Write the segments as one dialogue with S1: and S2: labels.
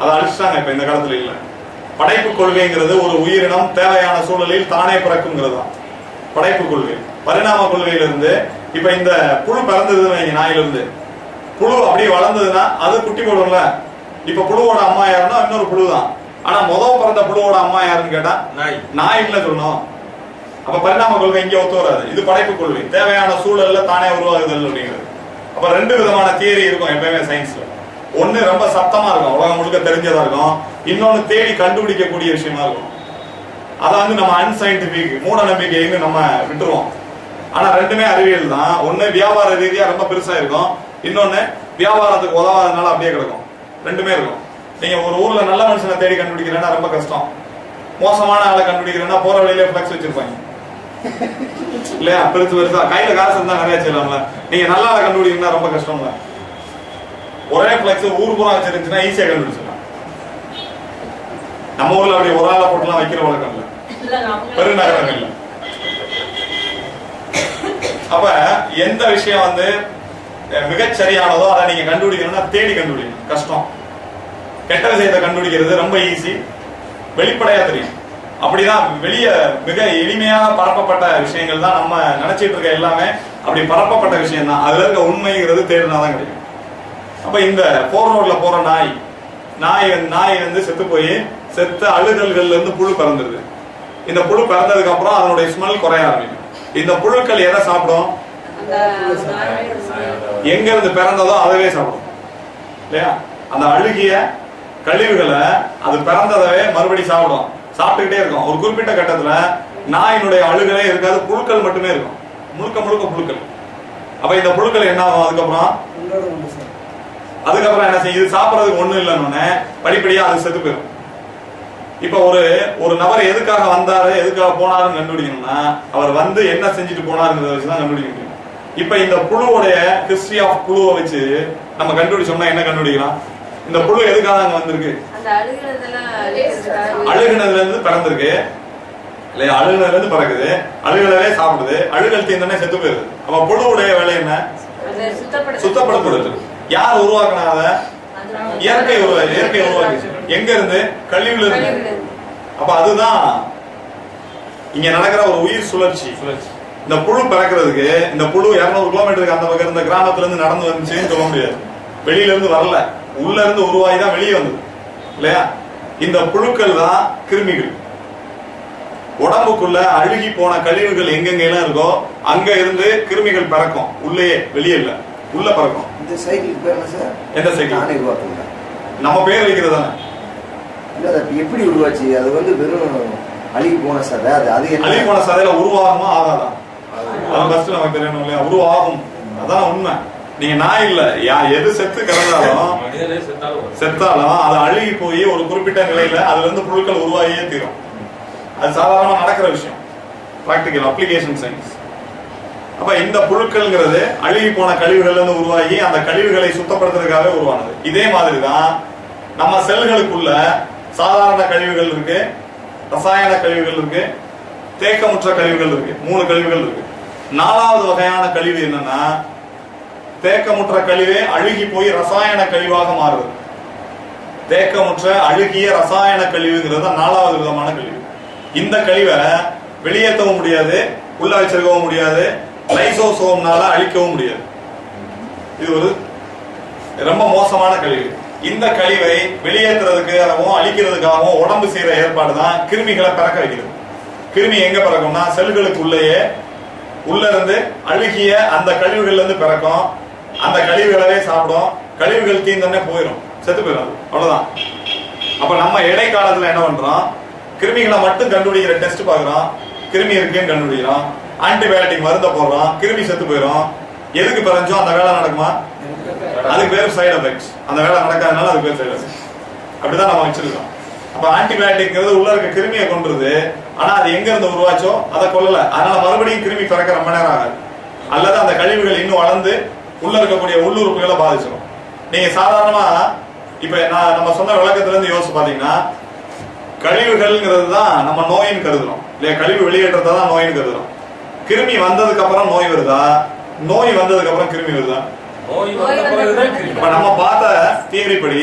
S1: அதை அழிச்சிட்டாங்க. இப்ப இந்த காலத்துல இல்ல. படைப்பு கொள்கைங்கிறது ஒரு உயிரினம் தேவையான சூழலில் தானே பிறக்குங்கிறது தான் படைப்பு கொள்கை. பரிணாம கொள்கையிலிருந்து இப்ப இந்த புழு பிறந்ததுன்னு நாயிலிருந்து புழு அப்படியே வளர்ந்ததுன்னா அது குட்டி போடும்ல. இப்ப புழுவோட அம்மா யாருன்னா இன்னொரு புழு தான். ஆனா முதல் பிறந்த புழுவோட அம்மா யாருன்னு கேட்டா நாய் இல்ல சொல்லணும். அப்ப பரிணாம கொள்கை இங்க ஒத்து வராது. இது படைப்பு கொள்கை, தேவையான சூழல்ல தானே உருவாகுதல் அப்படிங்கிறது. அப்ப ரெண்டு விதமான தியரி இருக்கும் எப்பயுமே சயின்ஸ்ல. ஒண்ணு ரொம்ப சத்தமா இருக்கும், உலகம் முழுக்க தெரிஞ்சதா இருக்கும். இன்னொன்னு தேடி கண்டுபிடிக்கக்கூடிய விஷயமா இருக்கும். அதை நம்ம அன்சைன்டிபிக் மூட நம்பிக்கைன்னு நம்ம விட்டுருவோம். ஆனா ரெண்டுமே அறிவியல் தான். ஒண்ணு வியாபார ரீதியா ரொம்ப பெருசா இருக்கும், இன்னொன்னு வியாபாரத்துக்கு உதவாதனால அப்படியே கிடக்கும். ரெண்டுமே இருக்கும். நீங்க ஒரு ஊர்ல நல்ல மனுஷனை தேடி கண்டுபிடிக்கிறேன்னா ரொம்ப கஷ்டம். மோசமான ஆளை கண்டுபிடிக்கிறேன்னா போற வழியிலே பிளக்ஸ் வச்சிருப்பாங்க இல்லையா, பெருசு பெருசா. கையில காசு இருந்தா நிறைய செய்யலாம்ல. நீங்க நல்ல ஆளை கண்டுபிடிக்கிறீங்கன்னா ரொம்ப கஷ்டம்ல. ஒரே பிளக்ஸ் ஊர் பூரா வச்சிருந்துச்சுன்னா ஈஸியா கண்டுபிடிச்சிடலாம். நம்ம ஊர்ல அப்படி ஒரு ஆளை போட்டுலாம் வைக்கிற வழக்கம் இல்ல, பெருநகரங்கள்ல. அப்ப எந்த விஷயம் மிகச்சரியானதோ அதை நீங்க கண்டுபிடிக்கணும்னா தேடி கண்டுபிடிக்கணும், கஷ்டம். கெட்ட விஷயத்தை கண்டுபிடிக்கிறது ரொம்ப ஈஸி, வெளிப்படையா தெரியும். அப்படிதான் வெளியே மிக எளிமையாக பரப்பப்பட்ட விஷயங்கள் தான் நம்ம நினைச்சிட்டு இருக்க எல்லாமே அப்படி பரப்பப்பட்ட விஷயம் தான். அதுல இருக்க உண்மைங்கிறது தேடினாதான் கிடைக்கும். அப்ப இந்த போர் ரோட்ல போற நாய் செத்து போய் செத்த அழுகல்கள்ல இருந்து புழு பிறந்துருது. இந்த புழு பிறந்ததுக்கு அப்புறம் அதனுடைய ஸ்மெல் குறைய ஆரம்பிக்கும். இந்த புழுக்கள் எதை சாப்பிடும்? எங்க இருந்து பிறந்ததோ அதவே சாப்பிடும் இல்லையா. அந்த அழுகிய கழிவுகளை அது பிறந்ததவே மறுபடி சாப்பிடும், சாப்பிட்டுக்கிட்டே இருக்கும். ஒரு குறிப்பிட்ட கட்டத்துல நாயினுடைய அழுகலே இருக்காது, புழுக்கள் மட்டுமே இருக்கும், முழுக்க முழுக்க புழுக்கள். அப்ப இந்த புழுக்கள் என்ன ஆகும்? அதுக்கப்புறம் என்ன செய்யும்? இது சாப்பிடறதுக்கு ஒண்ணும் இல்லைன்னு படிப்படியா அது செத்து போயிடும். இப்ப ஒரு நபர் எதுக்காக வந்தாரு எதுக்காக போனாருன்னு கண்டுபிடிக்கணும்னா அவர் என்ன செஞ்சுட்டு போனாருங்கிறத வச்சுதான் கண்டுபிடிக்க முடியும். இப்ப இந்த புழுவுடைய ஹிஸ்டரி ஆஃப் புழுவை வச்சு நம்ம கண்டுபிடிச்சோம்னா என்ன கண்டுபிடிக்கலாம்? இந்த புழு எதுக்காக அங்க வந்திருக்கு? அழுகுனதுல இருந்து பிறந்திருக்கு இல்லையா, அழுகுனதுல இருந்து பிறகுது, அழுகலவே சாப்பிடுது, அழுகல் தீர்ந்தனே செத்து போயிருது. அப்ப புழுவுடைய வேலை என்ன? சுத்தப்படுத்துறது. யார் உருவாக்குனாத? இயற்கை உருவாக்கிச்சு. எங்க இருந்து? கழிவுல இருந்து. அப்ப அதுதான் இங்க நடக்கிற ஒரு உயிர் சுழற்சி. இந்த புழு பிறக்கிறதுக்கு இந்த புழு 200 கிலோமீட்டருக்கு அந்த பக்கம் இந்த கிராமத்துல இருந்து நடந்து வந்துச்சுன்னு சொல்ல முடியாது. வெளியில இருந்து வரல, உள்ள இருந்து உருவாகி தான் வெளியே வந்தது இல்லையா. இந்த புழுக்கள் தான் கிருமிகள். உடம்புக்குள்ள அழுகி போன கழிவுகள் எங்கெங்க எல்லாம் இருக்கோ அங்க இருந்து கிருமிகள் பிறக்கும். உள்ளே வெளியே இல்ல, உள்ள பறக்கும்.
S2: இந்த சைக்கிள் பேர் என்ன சார்?
S1: எந்த சைக்கிள்?
S2: நானே உருவாக்குங்க.
S1: நம்ம பேர் வைக்கிறது தானே.
S2: இல்ல அது எப்படி உருவாச்சு? அது வெறும் அழுகி போன சதை. அது
S1: அழுகி போன சதையில உருவாகுமா ஆகாதா? அதான் ஃபர்ஸ்ட் நமக்கு தெரியணும் இல்லையா. உருவாகும், அதான் உண்மை. நீங்க நாய் இல்ல, எது செத்து கிடந்தாலும் செத்தாலும் அது அழுகி போய் ஒரு குறிப்பிட்ட நிலையில அதுல இருந்து புழுக்கள் உருவாகியே தீரும். அது சாதாரணமா நடக்கிற விஷயம், பிராக்டிகல் அப்ளிகேஷன் சயின்ஸ். அப்ப இந்த புழுக்கள்ங்கிறது அழுகி போன கழிவுகள் இருந்து உருவாகி அந்த கழிவுகளை சுத்தப்படுத்துறதுக்காகவே உருவானது. இதே மாதிரிதான் நம்ம செல்களுக்குள்ள சாதாரண கழிவுகள் இருக்கு, ரசாயன கழிவுகள் இருக்கு, தேக்கமுற்ற கழிவுகள் இருக்கு. 3 கழிவுகள் இருக்கு. 4வது வகையான கழிவு என்னன்னா தேக்கமுற்ற கழிவே அழுகி போய் ரசாயன கழிவாக மாறுது. தேக்கமுற்ற அழுகிய ரசாயன கழிவுங்கிறது 4வது விதமான கழிவு. இந்த கழிவை வெளியேற்றவும் முடியாது, உள்ள வச்சிருக்கவும் முடியாது, லைசோசோம்னால அழிக்கவும் முடியாது. இது ஒரு ரொம்ப மோசமான கழிவு. இந்த கழிவை வெளியேற்றுறதுக்காகவும் அழிக்கிறதுக்காகவும் உடம்பு செய்யற ஏற்பாடு தான் கிருமிகளை பிறக்க வைக்கிறது. கிருமி எங்க பிறக்கும்னா செல்களுக்கு உள்ளேயே உள்ள இருந்து அழுகிய அந்த கழிவுகள்ல இருந்து பிறக்கும். அந்த கழிவுகளவே சாப்பிடும். கழிவுகள் தீர்ந்தோடனே போயிடும், செத்து போயிடும், அவ்வளவுதான். அப்ப நம்ம இடைக்காலத்துல என்ன பண்றோம்? கிருமிகளை மட்டும் கண்டுபிடிக்கிற டெஸ்ட் பாக்குறோம், கிருமி இருக்குன்னு கண்டுபிடிக்கிறோம், ஆன்டிபயோட்டிக் மருந்த போடுறோம், கிருமி செத்து போயிடும். எதுக்கு பிறஞ்சோ அந்த வேலை நடக்குமா? அதுக்கு பேர் சைடு எஃபெக்ட்ஸ். அந்த வேலை நடக்காதனால அதுக்கு பேர் சைடு எஃபெக்ட்ஸ். அப்படிதான் நம்ம வச்சிருக்கோம். அப்ப ஆன்டிபயோட்டிக் உள்ள இருக்க கிருமியை கொன்றுது. ஆனா அது எங்க இருந்து உருவாச்சோ அதை கொல்லல. அதனால மறுபடியும் கிருமி பிறக்க ரொம்ப நேரம் ஆகாது. அல்லது அந்த கழிவுகள் இன்னும் வளர்ந்து உள்ள இருக்கக்கூடிய உள்ளுறுப்புகளை பாதிச்சிடும். நீங்க சாதாரணமா இப்ப நம்ம சொன்ன விளக்கத்துல இருந்து யோசிச்சு பாத்தீங்கன்னா கழிவுகள்ங்கிறது தான் நம்ம நோயின்னு கருதுறோம் இல்லையா. கழிவு வெளியேற்றத்தை தான் நோயின்னு கருதுறோம். கிருமி வந்ததுக்கு அப்புறம் நோய் வருதா? நோய் வந்ததுக்கு அப்புறம் கிருமி வருதா? இப்ப நம்ம பார்த்த தியரி படி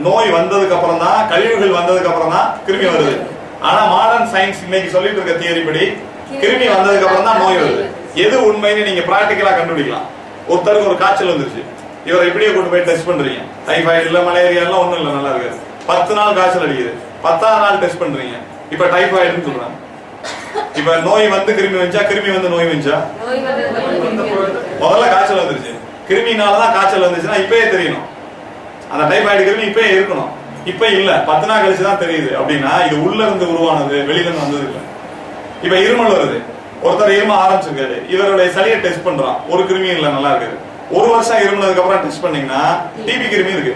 S1: நோய் வந்ததுக்கு அப்புறம் தான், கழிவுகள் வந்ததுக்கு அப்புறம் தான் கிருமி வருது. ஆனா மாடர்ன் சயின்ஸ் இன்னைக்கு சொல்லிட்டு இருக்க தியரி படி கிருமி வந்ததுக்கு அப்புறம் தான் நோய் வருது. எது உண்மைன்னு நீங்க பிராக்டிகலா கண்டுபிடிக்கலாம். ஒருத்தருக்கு ஒரு காய்ச்சல் வந்துருச்சு, இவரை இப்படியே கொண்டு போய் டெஸ்ட் பண்றீங்க, டைபாய்டு இல்ல மலேரியா எல்லாம் ஒண்ணும் இல்ல, நல்லா இருக்கு. 10 நாள் காய்ச்சல் அடிக்குது, 10ஆவது நாள் டெஸ்ட் பண்றீங்க, இப்ப டைபாய்டுன்னு சொல்றாங்க. இப்ப நோய் வந்து கிருமி வந்துச்சா, கிருமி வந்து நோய் வந்துச்சா? முதல்ல காய்ச்சல் வந்துருச்சு, கிருமினாலதான் காய்ச்சல் வந்துச்சுன்னா இப்பயே தெரியணும். அந்த டைபாய்டு கிருமி இப்பயே இருக்கணும், இப்ப இல்ல, 10 நாள் கழிச்சுதான் தெரியுது. அப்படின்னா இது உள்ள இருந்து உருவானது, வெளியில இருந்து வந்தது இல்ல. இப்ப இருமல் வருது, ஒருத்தர் இரும ஆரம்பிச்சிருக்காரு, இவருடைய சளியை டெஸ்ட் பண்றான், ஒரு கிருமி இல்ல, நல்லா இருக்கு. 1 வருஷம் இருமுனதுக்கு அப்புறம் டெஸ்ட் பண்ணீங்கன்னா டிபி கிருமி இருக்கு.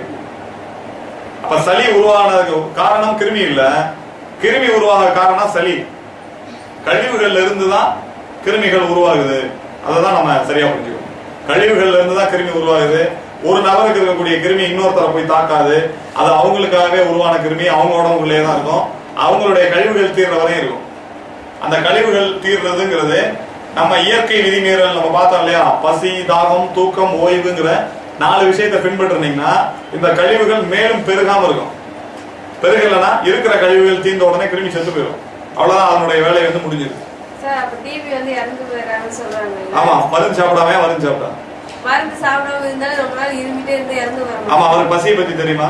S1: அப்ப சளி உருவானதுக்கு காரணம் கிருமி இல்ல, கிருமி உருவாக காரணம் சளி. கழிவுகள்ல இருந்து தான் கிருமிகள் உருவாகுது. அததான் நம்ம சரியா புரிஞ்சுக்கணும். கழிவுகள்ல இருந்து தான் கிருமி உருவாகுது. ஒரு நபருக்கு இருக்கக்கூடிய கிருமி இன்னொருத்தரை போய் தாக்காது. அது அவங்களுக்காகவே உருவான கிருமி, அவங்க உடம்புக்குள்ளே தான் இருக்கும். அவங்களுடைய கழிவுகள் தீர்ற வரையும் இருக்கும். அந்த கழிவுகள் தீர்றதுங்கிறது நம்ம இயற்கை விதிமீறல் நம்ம பார்த்தோம் இல்லையா, பசி, தாகம், தூக்கம், ஓய்வுங்கிற 4 விஷயத்தை பின்பற்றினீங்கன்னா இந்த கழிவுகள் மேலும் பெருகாம இருக்கும். பெருகலன்னா இருக்கிற கழிவுகள் தீர்ந்த உடனே கிருமி செத்து போயிடும். அவ்வளவுதான், அதனுடைய வேலை வந்து முடிஞ்சிருக்கு. ஆமா, மருந்து சாப்பிடாம மருந்து சாப்பிட்டா,
S3: மருந்து சாப்பிடாம இருந்தாலும் ரொம்ப நாள் இருமிட்டே இருந்து இறந்து வரும்.
S1: ஆமா, அவருக்கு பசியை பத்தி தெரியுமா?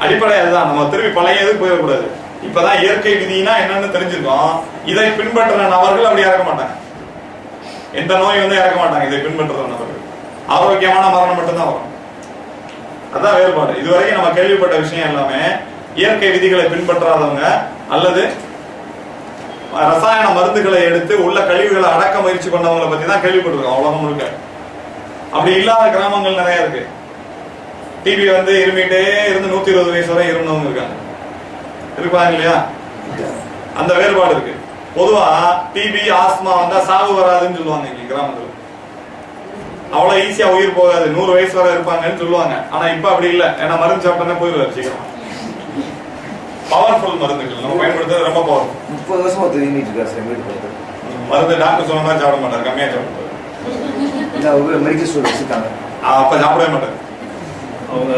S1: அடிப்படை அதுதான். நம்ம திரும்பி பழைய எதுக்கு போயிடக்கூடாது. இப்பதான் இயற்கை விதினா என்னன்னு தெரிஞ்சிருக்கோம். இதை பின்பற்ற நபர்கள் அப்படி இறக்க மாட்டாங்க, எந்த நோய் வந்து இறக்க மாட்டாங்க. இதை பின்பற்ற நபர்கள் ஆரோக்கியமான மரணம் மட்டும்தான் வரும். அதான் வேறுபாடு. இதுவரைக்கும் நம்ம கேள்விப்பட்ட விஷயம் எல்லாமே இயற்கை விதிகளை பின்பற்றாதவங்க அல்லது ரசாயன மருந்துகளை எடுத்து உள்ள கழிவுகளை அடக்க முயற்சி பண்ணவங்களை பத்தி தான் கேள்விப்பட்டிருக்கோம் உலகம் முழுக்க. அப்படி இல்லாத கிராமங்கள் நிறைய இருக்கு. டிபி வந்து இருமிட்டே இருந்து 120 வயசு வரை இருந்தவங்க இருக்காங்க, இருப்பாங்க இல்லையா? அந்த வேறுபாடு இருக்கு. பொதுவா டிபி, ஆஸ்மா வந்தா சாவு வராதுன்னு சொல்லுவாங்க இங்க கிராமத்துல. அவ்வளவு ஈஸியா உயிர் போகாது, 100 வயசு வரை இருப்பாங்கன்னு சொல்லுவாங்க. ஆனா இப்ப அப்படி இல்ல, ஏன்னா மருந்து சாப்பிட்டா போயிடுவாரு சீக்கிரம். பவர்ஃபுல் மருந்துகள் நம்ம பயன்படுத்துறது ரொம்ப பவர்ஃபுல்.
S2: 30 வருஷமா தெரிஞ்சிட்டு இருக்கா சார் வீட்டு
S1: மருந்து டாக்டர் சொன்ன மாதிரி சாப்பிட மாட்டாரு, கம்மியா சாப்பிடுவாரு.
S2: மெடிக்கல் ஸ்டோர் வச்சிருக்காங்க,
S1: அப்ப சாப்பிடவே மாட்டாரு.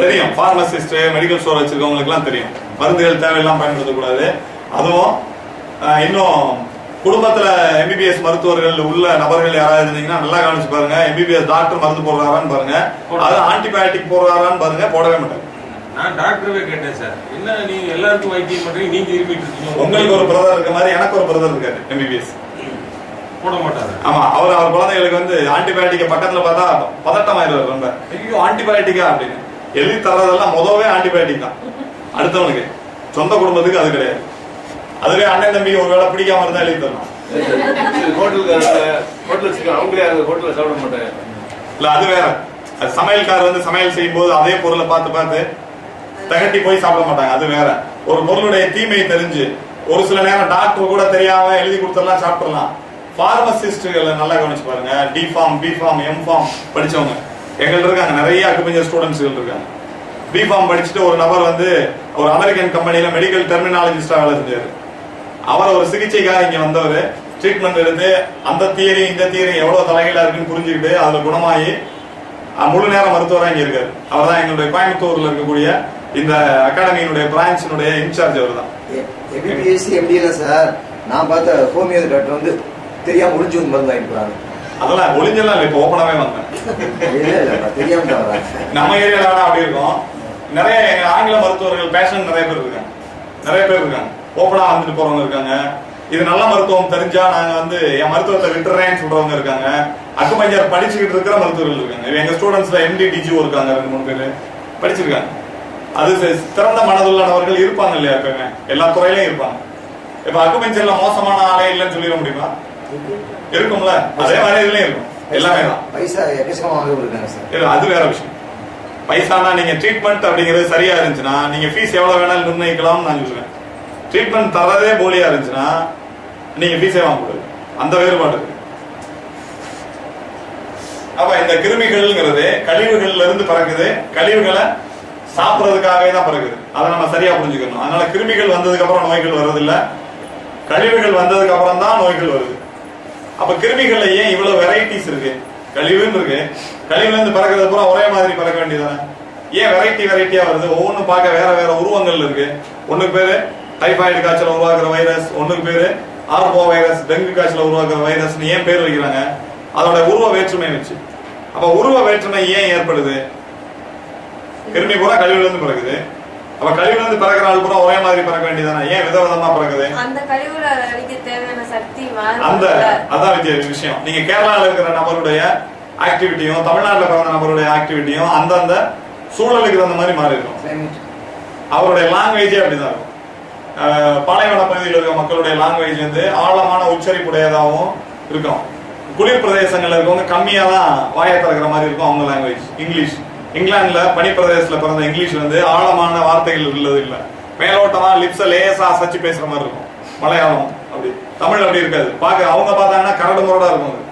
S1: தெரியும், பார்மசிஸ்ட், மெடிக்கல் ஸ்டோர் வச்சிருக்கவங்களுக்கு எல்லாம் தெரியும் மருந்துகள் தேவையெல்லாம் பயன்படுத்தக்கூடாது. அதுவும் இன்னும் குடும்பத்துல எம்பிபிஎஸ் மருத்துவர்கள் உள்ள நபர்கள் யாராவது இருந்தீங்கன்னா நல்லா கவனிச்சு பாருங்க. எம்பிபிஎஸ் டாக்டர் மருந்து போடுறாரான்னு பாருங்க, அது ஆன்டிபயோட்டிக் போடுறாரான்னு பாருங்க, போடவே மாட்டாங்க.
S4: நான் டாக்டரவே கேட்டேன் சார், என்ன நீங்க எல்லாருக்கும் வைத்தியம் பண்றீங்க, நீங்க இருமிட்டு இருக்கீங்க.
S1: உங்களுக்கு ஒரு பிரதர் இருக்க மாதிரி எனக்கு ஒரு பிரதர் இருக்காரு எம்பிபிஎஸ்,
S4: போட மாட்டாரு.
S1: ஆமா, அவர் குழந்தைகளுக்கு வந்து ஆன்டிபயோட்டிக் பக்கத்துல பார்த்தா பதட்டம் ஆயிடுவார். ரொம்ப ஐயோ ஆன்டிபயோட்டிக்கா அப்படின்னு எழுதி தர்றதெல்லாம் முதவே ஆன்டிபயோட்டிக் தான். அடுத்தவனுக்கு, சொந்த குடும்பத்துக்கு அது கிடையாது. அதுவே அண்ணன் தம்பி ஒரு வேளை பிடிக்காம இருந்தா எழுதி தரணும்.
S4: அவங்களே ஹோட்டல்ல சாப்பிட மாட்டாங்க.
S1: இல்ல அது வேற. அது சமையல்கார் வந்து சமையல் செய்யும் போது அதே பொருளை பார்த்து தகட்டி போய் சாப்பிட மாட்டாங்க, அது வேற. ஒரு பொருளுடைய தீமை தெரிஞ்சு ஒரு சில நேரம் டாக்டர் கூட தெரியாம எழுதி கொடுத்தலாம் சாப்பிடலாம். பார்மசிஸ்ட்களை நல்லா கவனிச்சு பாருங்க. D pharm, B pharm, M pharm படிச்சவங்க எங்கள்ட்ட இருக்காங்க, நிறைய அக்குபஞ்சர் ஸ்டூடெண்ட்ஸ் இருக்காங்க. பி ஃபார்ம் படிச்சுட்டு ஒரு நபர் வந்து ஒரு அமெரிக்கன் கம்பெனில மெடிக்கல் டெர்மினாலஜிஸ்டா வேலை செஞ்சாரு. அவர் ஒரு சிகிச்சைக்காக இங்க வந்தவர், ட்ரீட்மெண்ட் எடுத்து அந்த தியரி இந்த தியரி எவ்வளவு தலைகீழா இருக்குன்னு புரிஞ்சுக்கிட்டு அதுல குணமாயி முழு நேர மருத்துவராக இங்க இருக்காரு. அவர் தான் எங்களுடைய கோயம்புத்தூர்ல இருக்கக்கூடிய இந்த அகாடமியினுடைய பிரான்ச்சினுடைய இன்சார்ஜ். அவர் தான்
S2: எம்பிபிஎஸ். எப்படி இல்லை சார், நான் பார்த்த ஹோமியோ டாக்டர் வந்து தெரியாம ஒளிஞ்சு வந்து மருந்து வாங்கிக்கிறாங்க.
S1: அதெல்லாம் ஒளிஞ்செல்லாம் இல்லை, இப்ப ஓப்பனாவே வந்தேன்.
S2: தெரியாம
S1: நம்ம ஏரியால அப்படி இருக்கும். நிறைய ஆங்கில மருத்துவர்கள் பேஷன் நிறைய பேர் இருக்காங்க, ஓப்பனா வந்துட்டு போறவங்க இருக்காங்க. இது நல்ல மருத்துவம் தெரிஞ்சா நாங்க வந்து என் மருத்துவத்தை விட்டுறேன்னு சொல்றவங்க இருக்காங்க. அக்குபஞ்சர் படிச்சுக்கிட்டு இருக்கிற மருத்துவர்கள் இருக்காங்க. எங்க ஸ்டூடெண்ட்ஸ்ல MD DGO இருக்காங்க, 2-3 பேர் படிச்சிருக்காங்க. அது திறந்த மனதுள்ளவர்கள் இருப்பாங்க இல்லையா, எப்பவுமே எல்லா துறையிலும் இருப்பாங்க. இப்ப அக்குபஞ்சர்ல மோசமான ஆளே இல்லைன்னு சொல்லிட முடியுமா? இருக்கும்ல, அதே மாதிரி இதுலயும் இருக்கும். எல்லாமே தான்.
S2: பைசா எக்கச்சக்கமா இருக்காங்க சார்.
S1: அது வேற விஷயம். பைசானா நீங்க ட்ரீட்மெண்ட் அப்படிங்கிறது சரியா இருந்துச்சுன்னா நீங்க ஃபீஸ் எவ்வளவு வேணாலும் நிர்ணயிக்கலாம் நான் சொல்லுவேன். ட்ரீட்மெண்ட் தரதே போலியா இருந்துச்சுன்னா நீங்க ஃபீஸே வாங்க கூடாது. அந்த வேறுபாடு இருக்கு. அப்ப இந்த கிருமிகள்ங்கிறது கழிவுகள்ல இருந்து பறக்குது, கழிவுகளை சாப்பிடறதுக்காகவே தான் பறக்குது. அதை நம்ம சரியா புரிஞ்சுக்கணும். அதனால கிருமிகள் வந்ததுக்கு அப்புறம் நோய்கள் வர்றதில்ல, கழிவுகள் வந்ததுக்கு அப்புறம் தான் நோய்கள் வருது. அப்ப கிருமிகள்ல ஏன் இவ்வளவு வெரைட்டிஸ் இருக்கு? கழிவுன்னு இருக்கு, கழிவுல இருந்து பறக்கிறது பூரா ஒரே மாதிரி பறக்க வேண்டியதானே? ஏன் வெரைட்டியா வருது? ஒவ்வொன்றும் பார்க்க வேற வேற உருவங்கள் இருக்கு. ஒண்ணுக்கு பேரு டைபாய்டு காய்ச்சல் உருவாக்குற வைரஸ், ஒண்ணுக்கு பேரு ஆர்போ வைரஸ், டெங்கு காய்ச்சல் உருவாக்குற வைரஸ் ஏன் பேர் வைக்கிறாங்க? அதோட உருவ வேற்றுமை வச்சு. அப்ப உருவ வேற்றுமை ஏன் ஏற்படுது? கிருமி பூரா கழிவுல இருந்து பிறகுது. அப்ப கழிவுல இருந்து பிறக்கிற ஆள் பூரா ஒரே மாதிரி பிறக்க வேண்டியதானே? ஏன் விதவிதமா பிறகுது?
S3: அந்த கழிவுல அழிக்க தேவையான சக்தி
S1: அதான் விஷயம். நீங்க கேரளால இருக்கிற நபருடைய ஆக்டிவிட்டியும் தமிழ்நாட்டில் பிறந்த நபருடைய ஆக்டிவிட்டியும் அந்தந்த சூழலுக்கு தகுந்த மாதிரி மாறி இருக்கும். அவருடைய லாங்குவேஜே அப்படிதான் இருக்கும். பாலைவன பகுதியில் இருக்க மக்களுடைய லாங்குவேஜ் வந்து ஆழமான உச்சரிப்புடையதாகவும் இருக்கும். குளிர் பிரதேசங்கள்ல இருக்கவங்க கம்மியா தான் வாயை திறக்கிற மாதிரி இருக்கும் அவங்க லாங்குவேஜ். இங்கிலீஷ் இங்கிலாந்துல பனிப்பிரதேசத்துல பிறந்த இங்கிலீஷ் வந்து ஆழமான வார்த்தைகள் உள்ளது இல்ல, மேலோட்டமா லிப்ஸ லேசா அசைச்சு பேசுற மாதிரி இருக்கும். மலையாளம் அப்படி, தமிழ் அப்படி இருக்காது. பாக்க அவங்க பார்த்தாங்கன்னா கரடு முரடா இருக்கும்.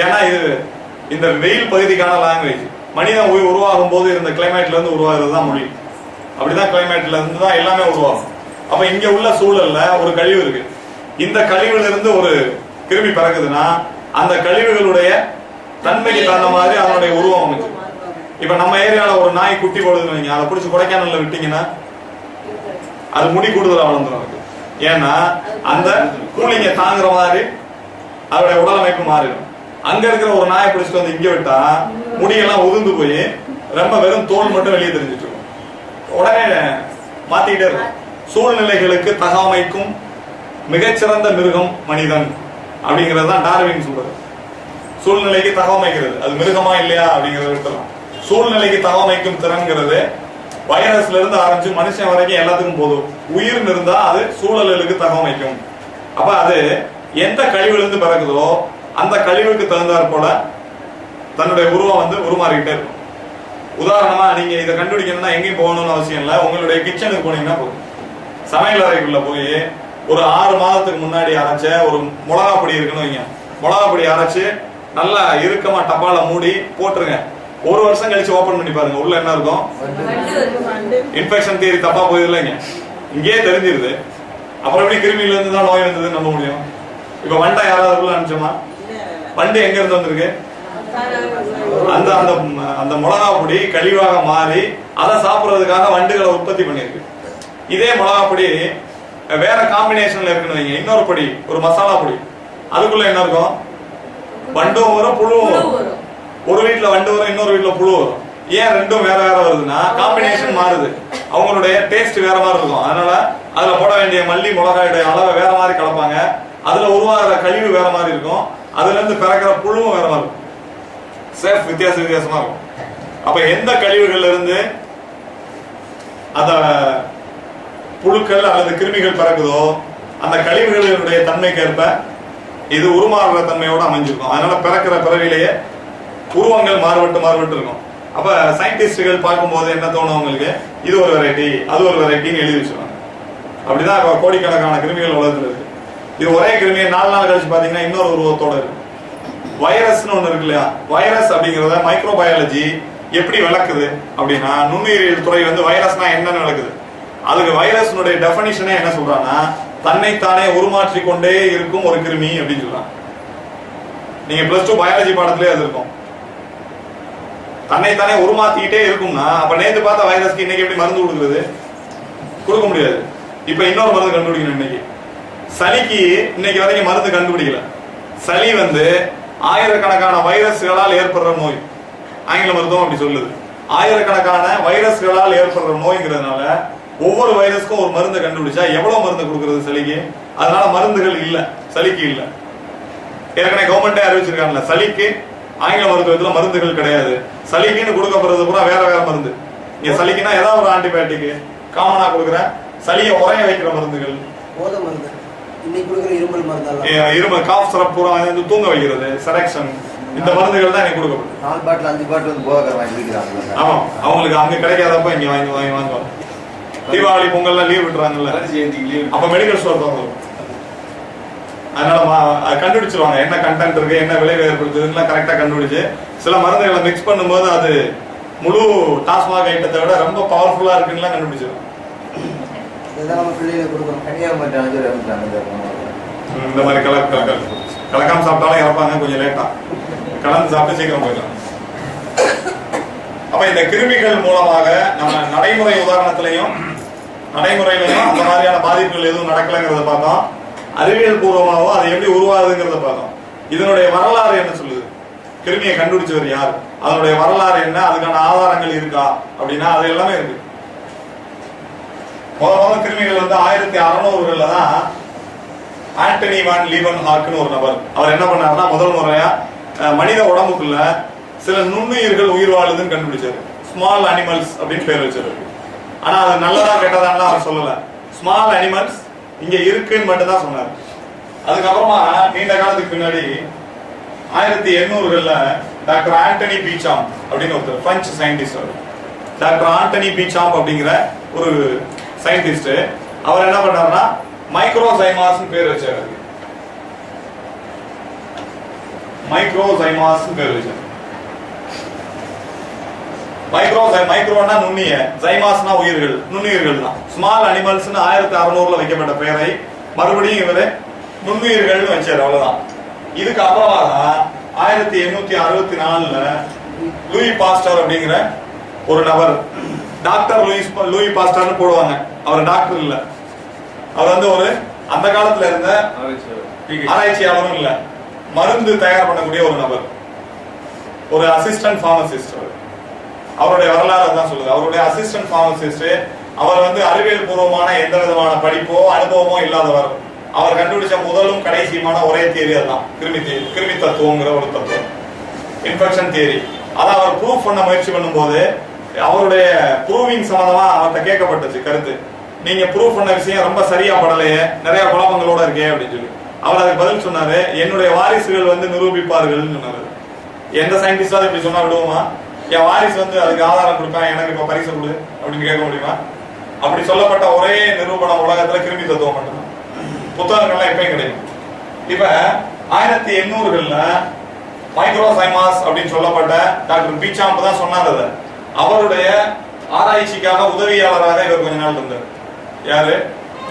S1: ஏன்னா இது இந்த வெயில் பகுதிக்கான லாங்குவேஜ். மனிதன் உருவாகும் போது இருந்த கிளைமேட்ல இருந்து உருவாகிறது தான் மொழி. அப்படிதான் கிளைமேட்ல இருந்து தான் எல்லாமே உருவாகும். அப்ப இங்க உள்ள சூழல்ல ஒரு கழிவு இருக்கு. இந்த கழிவுல இருந்து ஒரு கிருமி பறக்குதுன்னா அந்த கழிவுகளுடைய தன்மைக்கு தகுந்த மாதிரி அதனுடைய உருவம் அமைச்சு. இப்ப நம்ம ஏரியால ஒரு நாய் குட்டி போடுதுன்னு வைங்க, அதை பிடிச்சி கொடைக்கானல்ல விட்டீங்கன்னா அது முடி கூடுதலா வளர்ந்துடும். ஏன்னா அந்த கூலிங்க தாங்குற மாதிரி அதோட உடலமைப்பு மாறிடும். அங்க இருக்கிற ஒரு நாயை பிடிச்சிட்டு வந்து இங்க விட்டா முடியெல்லாம் உதிர்ந்து போய் ரொம்ப வெறும் தோல் மட்டும் வெளியே தெரிஞ்சிட்டு இருக்கும். உடனே மாத்திக்கிட்டே இருக்கும். சூழ்நிலைகளுக்கு தகவமைக்கும் மிகச்சிறந்த மிருகம் மனிதன் அப்படிங்கறது தான் டார்வின் சொல்றது. சூழ்நிலைக்கு தகவமைக்கிறது, அது மிருகமா இல்லையா அப்படிங்கறத விட்டுலாம். சூழ்நிலைக்கு தகவமைக்கும் திறன்கிறது வைரஸ்ல இருந்து ஆரம்பிச்சு மனுஷன் வரைக்கும் எல்லாத்துக்கும் போதும். உயிர் இருந்தா அது சூழலுக்கு தகவமைக்கும். அப்ப அது எந்த கழிவுல இருந்து பிறகுதோ அந்த கழிவுக்கு தகுந்தாற் போல தன்னுடைய உருவம் வந்து உருமாறிக்கிட்டே இருக்கும். உதாரணமா நீங்க இதை கண்டுபிடிக்கணும்னா எங்கேயும் போகணும்னு அவசியம் இல்லை. உங்களுடைய கிச்சனுக்கு போனீங்கன்னா போதும். சமையல் அறைக்குள்ள போய் ஒரு 6 மாதத்துக்கு முன்னாடி அரைச்ச ஒரு மிளகா பொடி இருக்குன்னு வைங்க. மிளகா பொடி அரைச்சு நல்லா இறுக்கமா டப்பால மூடி போட்டுருங்க. 1 வருஷம் கழிச்சு ஓபன் பண்ணி பாருங்க, உள்ள என்ன இருக்கும்? இன்ஃபெக்ஷன் தியரி தப்பா போயிது இல்லைங்க, இங்கேயே தெரிஞ்சிருது. அப்புறம் எப்படி கிருமியில இருந்து தான் நோய் வந்தது நம்ப முடியும்? இப்ப வண்டை யாராவது உள்ள அனுப்பிச்சோமா? வண்டு எங்க இருந்து வந்திருக்கு? அந்த அந்த அந்த மிளகா பொடி கழிவாக மாறி அதை சாப்பிடுறதுக்காக வண்டுகளை உற்பத்தி பண்ணிருக்கு. இதே மிளகா பொடி வேற காம்பினேஷன்ல இருக்குன்னு வைங்க, இன்னொரு பொடி ஒரு மசாலா பொடி, அதுக்குள்ள என்ன இருக்கும்? வண்டும் வரும் புழுவும் வரும். ஒரு வீட்டுல வண்டு வரும், இன்னொரு வீட்டுல புழு வரும். ஏன் ரெண்டும் வேற வேற வருதுன்னா காம்பினேஷன் மாறுது. அவங்களுடைய டேஸ்ட் வேற மாதிரி இருக்கும். அதனால அதுல போட வேண்டிய மல்லி மிளகாயுடைய அளவை வேற மாதிரி கலப்பாங்க. அதுல உருவாகிற கழிவு வேற மாதிரி இருக்கும். அதுல இருந்து பிறக்கிற புழுவும் வேற மாதிரி இருக்கும். சேஃப் வித்தியாசமா இருக்கும். அப்ப எந்த கழிவுகள்ல இருந்து அந்த புழுக்கள் அல்லது கிருமிகள் பிறகுதோ அந்த கழிவுகளுடைய தன்மைக்கேற்ப இது உருமாறுற தன்மையோட அமைஞ்சிருக்கும். அதனால பிறக்கிற பிறவிலேயே உருவங்கள் மாறுபட்டு இருக்கும். அப்ப சயின்டிஸ்டுகள் பார்க்கும்போது என்ன தோணும் அவங்களுக்கு? இது ஒரு வெரைட்டி, அது ஒரு வெரைட்டின்னு எழுதி வச்சிருவாங்க. அப்படிதான் கோடிக்கணக்கான கிருமிகள் உலகத்துல இருக்கு. இது ஒரே கிருமியை 4 நாள் கழிச்சு பாத்தீங்கன்னா இன்னொரு உருவத்தோட இருக்கு. வைரஸ்னு ஒண்ணு இருக்கு இல்லையா? வைரஸ் அப்படிங்கறத மைக்ரோபயாலஜி எப்படி விளக்குது அப்படின்னா, நுண்ணுயிரியல் துறை வந்து வைரஸ்னா என்னன்னு விளக்குது. அதுக்கு வைரஸ்னுடைய டெஃபினிஷனே என்ன சொல்றாங்கன்னா, தன்னைத்தானே உருமாற்றிக் கொண்டே இருக்கும் ஒரு கிருமி அப்படின்னு சொல்றாங்க. நீங்க +2 பயாலஜி பாடத்திலே அது இருக்கும். தன்னைத்தானே உருமாத்திக்கிட்டே இருக்கும்னா அப்ப நேத்து பார்த்த வைரஸ்க்கு இன்னைக்கு எப்படி மருந்து கொடுக்குறது? கொடுக்க முடியாது. இப்ப இன்னொரு மருந்து கண்டுபிடிக்கணும். இன்னைக்கு சளிக்கு இன்னைக்கு வரைக்கும் மருந்து கண்டுபிடிக்கல. சளி வந்து ஆயிரக்கணக்கான வைரஸ்களால் ஏற்படுற நோய். ஆங்கில மருத்துவம் அப்படி சொல்லுது. ஆயிரக்கணக்கான வைரஸ்களால் ஏற்படுற நோய்ங்கிறதுனால ஒவ்வொரு வைரஸ்க்கும் ஒரு மருந்து கண்டுபிடிச்சா எவ்வளவு மருந்து கொடுக்கறது சளிக்கு? அதனால மருந்துகள் இல்ல, சளிக்கு இல்ல. ஏற்கனவே கவர்மெண்டே அறிவிச்சிருக்காங்கல்ல, சளிக்கு ஆங்கில மருத்துவத்துல மருந்துகள் கிடையாது. சளிக்குன்னு கொடுக்கப்படுறது பூரா வேற வேற மருந்து. இங்க சளிக்குன்னா ஏதாவது ஒரு ஆன்டிபயோட்டிக் காமனா கொடுக்குற சளியை உரைய வைக்கிற மருந்துகள்,
S5: போத மருந்து, இன்னைக்கு கொடுக்குற இருமல் மருந்து,
S1: இருமல் காஃப் சிரப் பூரா வந்து தூங்க வைக்கிறது, செலக்ஷன், இந்த மருந்துகள் தான் எனக்கு கொடுக்கப்படுது.
S2: 4 பாட்டில் 5 பாட்டில் வந்து போக வாங்கி விற்கிறாங்க.
S1: ஆமா, அவங்களுக்கு அங்க கிடைக்காதப்ப இங்க வாங்குவாங்க. தீபாவளி பொங்கல்லாம் லீவ் விட்டுறாங்கல்ல, அப்ப மெடிக்கல் ஸ்டோர் தான் வரும். அதனால கண்டுபிடிச்சிருவாங்க என்ன கண்டென்ட் இருக்கு, என்ன விளைவு ஏற்படுத்துதுன்னு கரெக்டா கண்டுபிடிச்சு சில மருந்துகளை மிக்ஸ் பண்ணும்போது அது முழு டாஸ்மாக் ஐட்டத்தை விட ரொம்ப பவர்ஃபுல்லா இருக்குன்னு கண்டுபிடிச்சிருவாங்க. இந்த மாதிரி கலக்காம சாப்பிட்டாலும் இறப்பாங்க, கொஞ்சம் லேட்டா. கலந்து சாப்பிட்டு சீக்கிரம் போயிடலாம். அப்ப இந்த கிருமிகள் மூலமாக நம்ம நடைமுறை உதாரணத்திலையும் நடைமுறையிலையும் அந்த மாதிரியான பாதிப்புகள் எதுவும் நடக்கலைங்கிறத பார்த்தோம். அறிவியல் பூர்வமாகவும் அது எப்படி உருவாகுதுங்கிறத பார்த்தோம். இதனுடைய வரலாறு என்ன சொல்லுது? கிருமியை கண்டுபிடிச்சவர் யார், அதனுடைய வரலாறு என்ன, அதுக்கான ஆதாரங்கள் இருக்கா அப்படின்னா அது எல்லாமே இருக்கு. முதல் கிருமிகள் வந்து 1600 தான் ஆண்டனி வான் லீவன் ஹாக்னு ஒரு நபர், அவர் என்ன பண்ணாருன்னா முதல் முறையா மனித உடம்புக்குள்ள சில நுண்ணுயிர்கள் உயிர் வாழுதுன்னு கண்டுபிடிச்சாரு. ஸ்மால் அனிமல்ஸ் அப்படின்னு பேர் வச்சாரு. ஆனா அது நல்லதா கெட்டதான்னு அவர் சொல்லல. ஸ்மால் அனிமல்ஸ் இங்க இருக்குன்னு மட்டும் தான் சொன்னாரு. அதுக்கப்புறமா நீண்ட காலத்துக்கு பின்னாடி 1800 டாக்டர் ஆண்டனி பீச்சாம் அப்படின்னு ஒருத்தர் பிரெஞ்சு சயின்டிஸ்ட், டாக்டர் ஆண்டனி பீச்சாம் அப்படிங்கிற ஒரு சயின்டிஸ்ட், அவர் என்ன பண்ணாருன்னா மைக்ரோசைமாஸ் பேர் வச்சாரு. மைக்ரோசைமாஸ் பேர் வச்சாரு. மைக்ரோனா நுண்ணிய, ஜைமாஸ்னா உயிர்கள், நுண்ணுயிர்கள் தான். ஸ்மால் அனிமல்ஸ் 1600 வைக்கப்பட்ட பெயரை மறுபடியும் இவரு நுண்ணுயிர்கள் வச்சாரு. அவ்வளவுதான். இதுக்கு அப்புறமா தான் 1864 லூயி பாஸ்டர் அப்படிங்கிற ஒரு நபர், டாக்டர் லூயி பாஸ்டர்னு போடுவாங்க, அவர் டாக்டர் இல்ல, அவர் வந்து ஒரு அந்த காலத்துல இருந்த ஆராய்ச்சியாளரும் இல்ல, மருந்து தயார் பண்ணக்கூடிய ஒரு நபர், ஒரு அசிஸ்டன்ட் பார்மசிஸ்ட். அவருடைய வரலாறு தான் சொல்லுது. அவருடைய அசிஸ்டன்ட் பார்மசிஸ்ட், அவர் வந்து அறிவியல் பூர்வமான எந்த விதமான படிப்போ அனுபவமோ இல்லாதவர். அவர் கண்டுபிடிச்ச முதலும் கடைசியுமான ஒரே தியரி அதுதான் கிருமி தத்துவங்கிற ஒரு தத்துவம், இன்ஃபெக்ஷன் தியரி. அதை அவர் ப்ரூவ் பண்ண முயற்சி பண்ணும்போது அவருடைய ப்ரூவிங் சம்பந்தமா அவர்கிட்ட கேட்கப்பட்டுச்சு கருத்து, நீங்க ப்ரூவ் பண்ண விஷயம் ரொம்ப சரியா படலையே, நிறைய குழப்பங்களோட இருக்கே அப்படின்னு சொல்லி. அவர் அதுக்கு பதில் சொன்னாரு, என்னுடைய வாரிசுகள் வந்து நிரூபிப்பார்கள் சொன்னாரு. எந்த சயின்டிஸ்டாவது இப்படி சொன்னா விடுவோமா? என் வாரிசு வந்து அதுக்கு ஆதாரம் கொடுப்பேன், எனக்கு இப்ப பரிசு கொடு அப்படின்னு கேட்க முடியுமா? அப்படி சொல்லப்பட்ட ஒரே நிரூபணம் உலகத்துல கிருமி தத்துவம் மட்டும்தான். புத்தகங்கள்லாம் எப்பயும் கிடைக்கும். இப்ப 1800 மைக்ரோசைமாஸ் அப்படின்னு சொல்லப்பட்ட டாக்டர் பீச்சாம்ப் தான் சொன்னார். அவருடைய ஆராய்ச்சிக்காக உதவியாளராக இவர் கொஞ்ச நாள் இருந்தார். யாரு?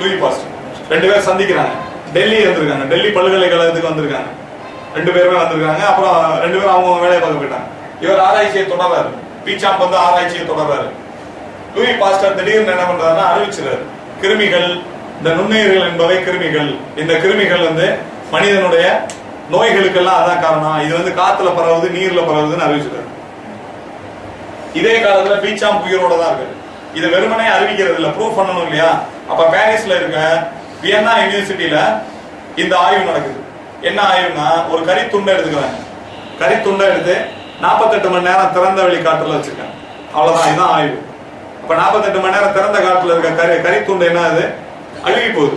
S1: Louis Pasteur. ரெண்டு பேரும் சந்திக்கிறாங்க. டெல்லி வந்திருக்காங்க, டெல்லி பல்கலைக்கழகத்துக்கு வந்திருக்காங்க, ரெண்டு பேருமே வந்திருக்காங்க. அப்புறம் ரெண்டு பேரும் அவங்க வேலையை பார்க்க போயிட்டாங்க. இவர் ஆராய்ச்சியை தொடர்றாரு, பீச்சாம்ப் வந்து ஆராய்ச்சியை தொடர்றாரு. லூயி பாஸ்டர் திடீர்னு என்ன பண்றாருன்னா அறிவிச்சுறாரு, கிருமிகள், இந்த நுண்ணுயிர்கள் என்பவை கிருமிகள், இந்த கிருமிகள் வந்து மனிதனுடைய நோய்களுக்கெல்லாம் அதான் காரணம், இது வந்து காத்துல பரவுது, நீர்ல பரவுதுன்னு அறிவிச்சுறாரு. இதே காலத்துல பீச்சாம்ப் உயிரோட தான் இருக்கு. இது வெறுமனே அறிவிக்கிறது இல்ல, ப்ரூவ் பண்ணணும் இல்லையா? அப்ப பாரிஸ்ல இருக்க வியன்னா யூனிவர்சிட்டியில இந்த ஆய்வு நடக்குது. என்ன ஆய்வுனா, ஒரு கரித்துண்டை எடுத்துக்கிறாங்க. கரித்துண்டை எடுத்து 48 மணி நேரம் திறந்த வெளி காற்றுல வச்சிருக்காங்க. அவ்வளவுதான், இதுதான் ஆய்வு. அப்ப 48 மணி நேரம் திறந்த காற்றுல இருக்க கரித்துண்டை என்ன ஆகுது? அழுகி போகுது.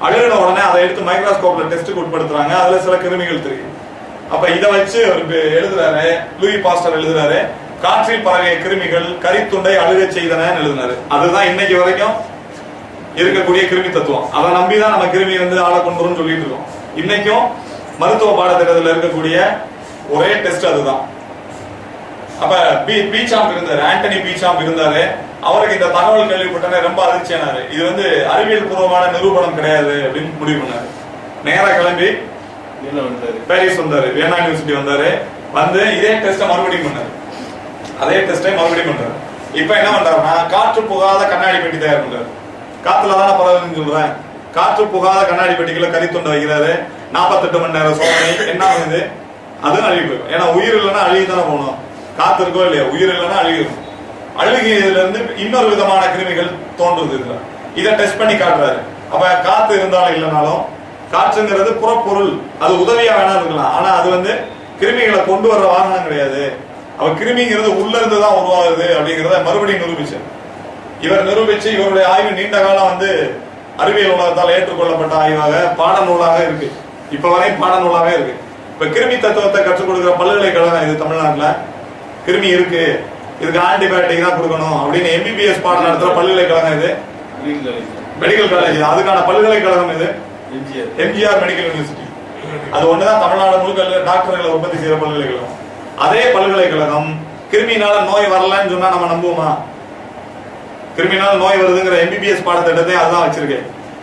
S1: அழுகின உடனே அதை எடுத்து மைக்ரோஸ்கோப்ல டெஸ்ட்டுக்கு உட்படுத்துறாங்க. அதுல சில கிருமிகள் தெரியும். அப்ப இதை வச்சு எழுதுறாரு, லூயி பாஸ்டர் எழுதுறாரு, காற்றில் பரவிய கிருமிகள் கரித்துண்டை அழுக செய்தன எழுதினாரு. அதுதான் இன்னைக்கு வரைக்கும் இருக்கக்கூடிய கிருமி தத்துவம். அதை நம்பிதான் நம்ம கிருமி வந்து ஆளை கொண்டுரும் சொல்லிட்டு இருக்கோம். இன்னைக்கும் மருத்துவ பாடத்திட்டத்தில் இருக்கக்கூடிய ஒரே டெஸ்ட் அதுதான். அப்ப பீச்சாம்ப் இருந்தாரு, ஆண்டனி பீச்சாம்ப் இருந்தாரு. அவருக்கு இந்த தகவல் கேள்விப்பட்டனே ரொம்ப அதிர்ச்சியானாரு. இது வந்து அறிவியல் பூர்வமான நிரூபணம் கிடையாது அப்படின்னு முடிவு பண்ணாரு. நேரா கிளம்பி பாரிஸ் வந்தாரு, வியன்னா யூனிவர்சிட்டி வந்தாரு. வந்து இதே டெஸ்ட மறுபடியும் பண்ணாரு, அதே டெஸ்டை மறுபடியும் பண்றாரு. இப்ப என்ன பண்றாருன்னா, காற்று புகாத கண்ணாடி பெட்டி தயார் பண்றாரு. காத்துல தானே பரவாயில்லைன்னு சொல்றேன். காற்று புகாத கண்ணாடி பெட்டிக்குள்ள கரித்துண்டை வைக்கிறாரு. 48 மணி நேரம் சோதனை. என்ன ஆகுது? அதுவும் அழுகி போயிடும். ஏன்னா உயிர் இல்லைன்னா அழுகி தானே போகணும். காத்து இருக்கோ இல்லையா, உயிர் இல்லைன்னா அழுகிடும். அழுகியதுல இருந்து இன்னொரு விதமான கிருமிகள் தோன்றுது. இதுல இதை டெஸ்ட் பண்ணி காட்டுறாரு. அப்ப காத்து இருந்தாலும் இல்லைனாலும், காற்றுங்கிறது புறப்பொருள், அது உதவியா வேணா இருக்கலாம். ஆனா அது வந்து கிருமிகளை கொண்டு வர்ற வாகனம் கிடையாது. அவ கிருமிங்கிறது உள்ள இருந்து தான் உருவாகுது அப்படிங்கறத மறுபடியும் நிரூபிச்சார். இவர் நிரூபிச்சு இவருடைய ஆய்வு நீண்ட காலம் வந்து அறிவியல் உலகத்தால் ஏற்றுக்கொள்ளப்பட்ட ஆய்வாக பாடநூலாக இருக்கு. இப்ப வரை பாடநூலாக இருக்கு. இப்ப கிருமி தத்துவத்தை கற்றுக் கொடுக்கிற பல்கலைக்கழகம் இது தமிழ்நாட்டுல. கிருமி இருக்கு, இதுக்கு ஆன்டிபயோட்டிக் தான் கொடுக்கணும் அப்படின்னு MBBS பாடம் நடத்துற பல்கலைக்கழகம் இது மெடிக்கல் காலேஜ். அதுக்கான பல்கலைக்கழகம் இது எம்ஜிஆர் மெடிக்கல் யூனிவர்சிட்டி. அது ஒண்ணுதான் தமிழ்நாடு முழுக்க டாக்டர்களை உற்பத்தி செய்யற பல்கலைக்கழகம். அதே பல்கலைக்கழகம் கிருமினால நோய் வரலன்னு சொன்னா நம்ம நம்புவோமா? கிருமினால நோய் வருதுங்கிற MBBS பாடத்திட்டத்தை அதுதான் வச்சிருக்கு.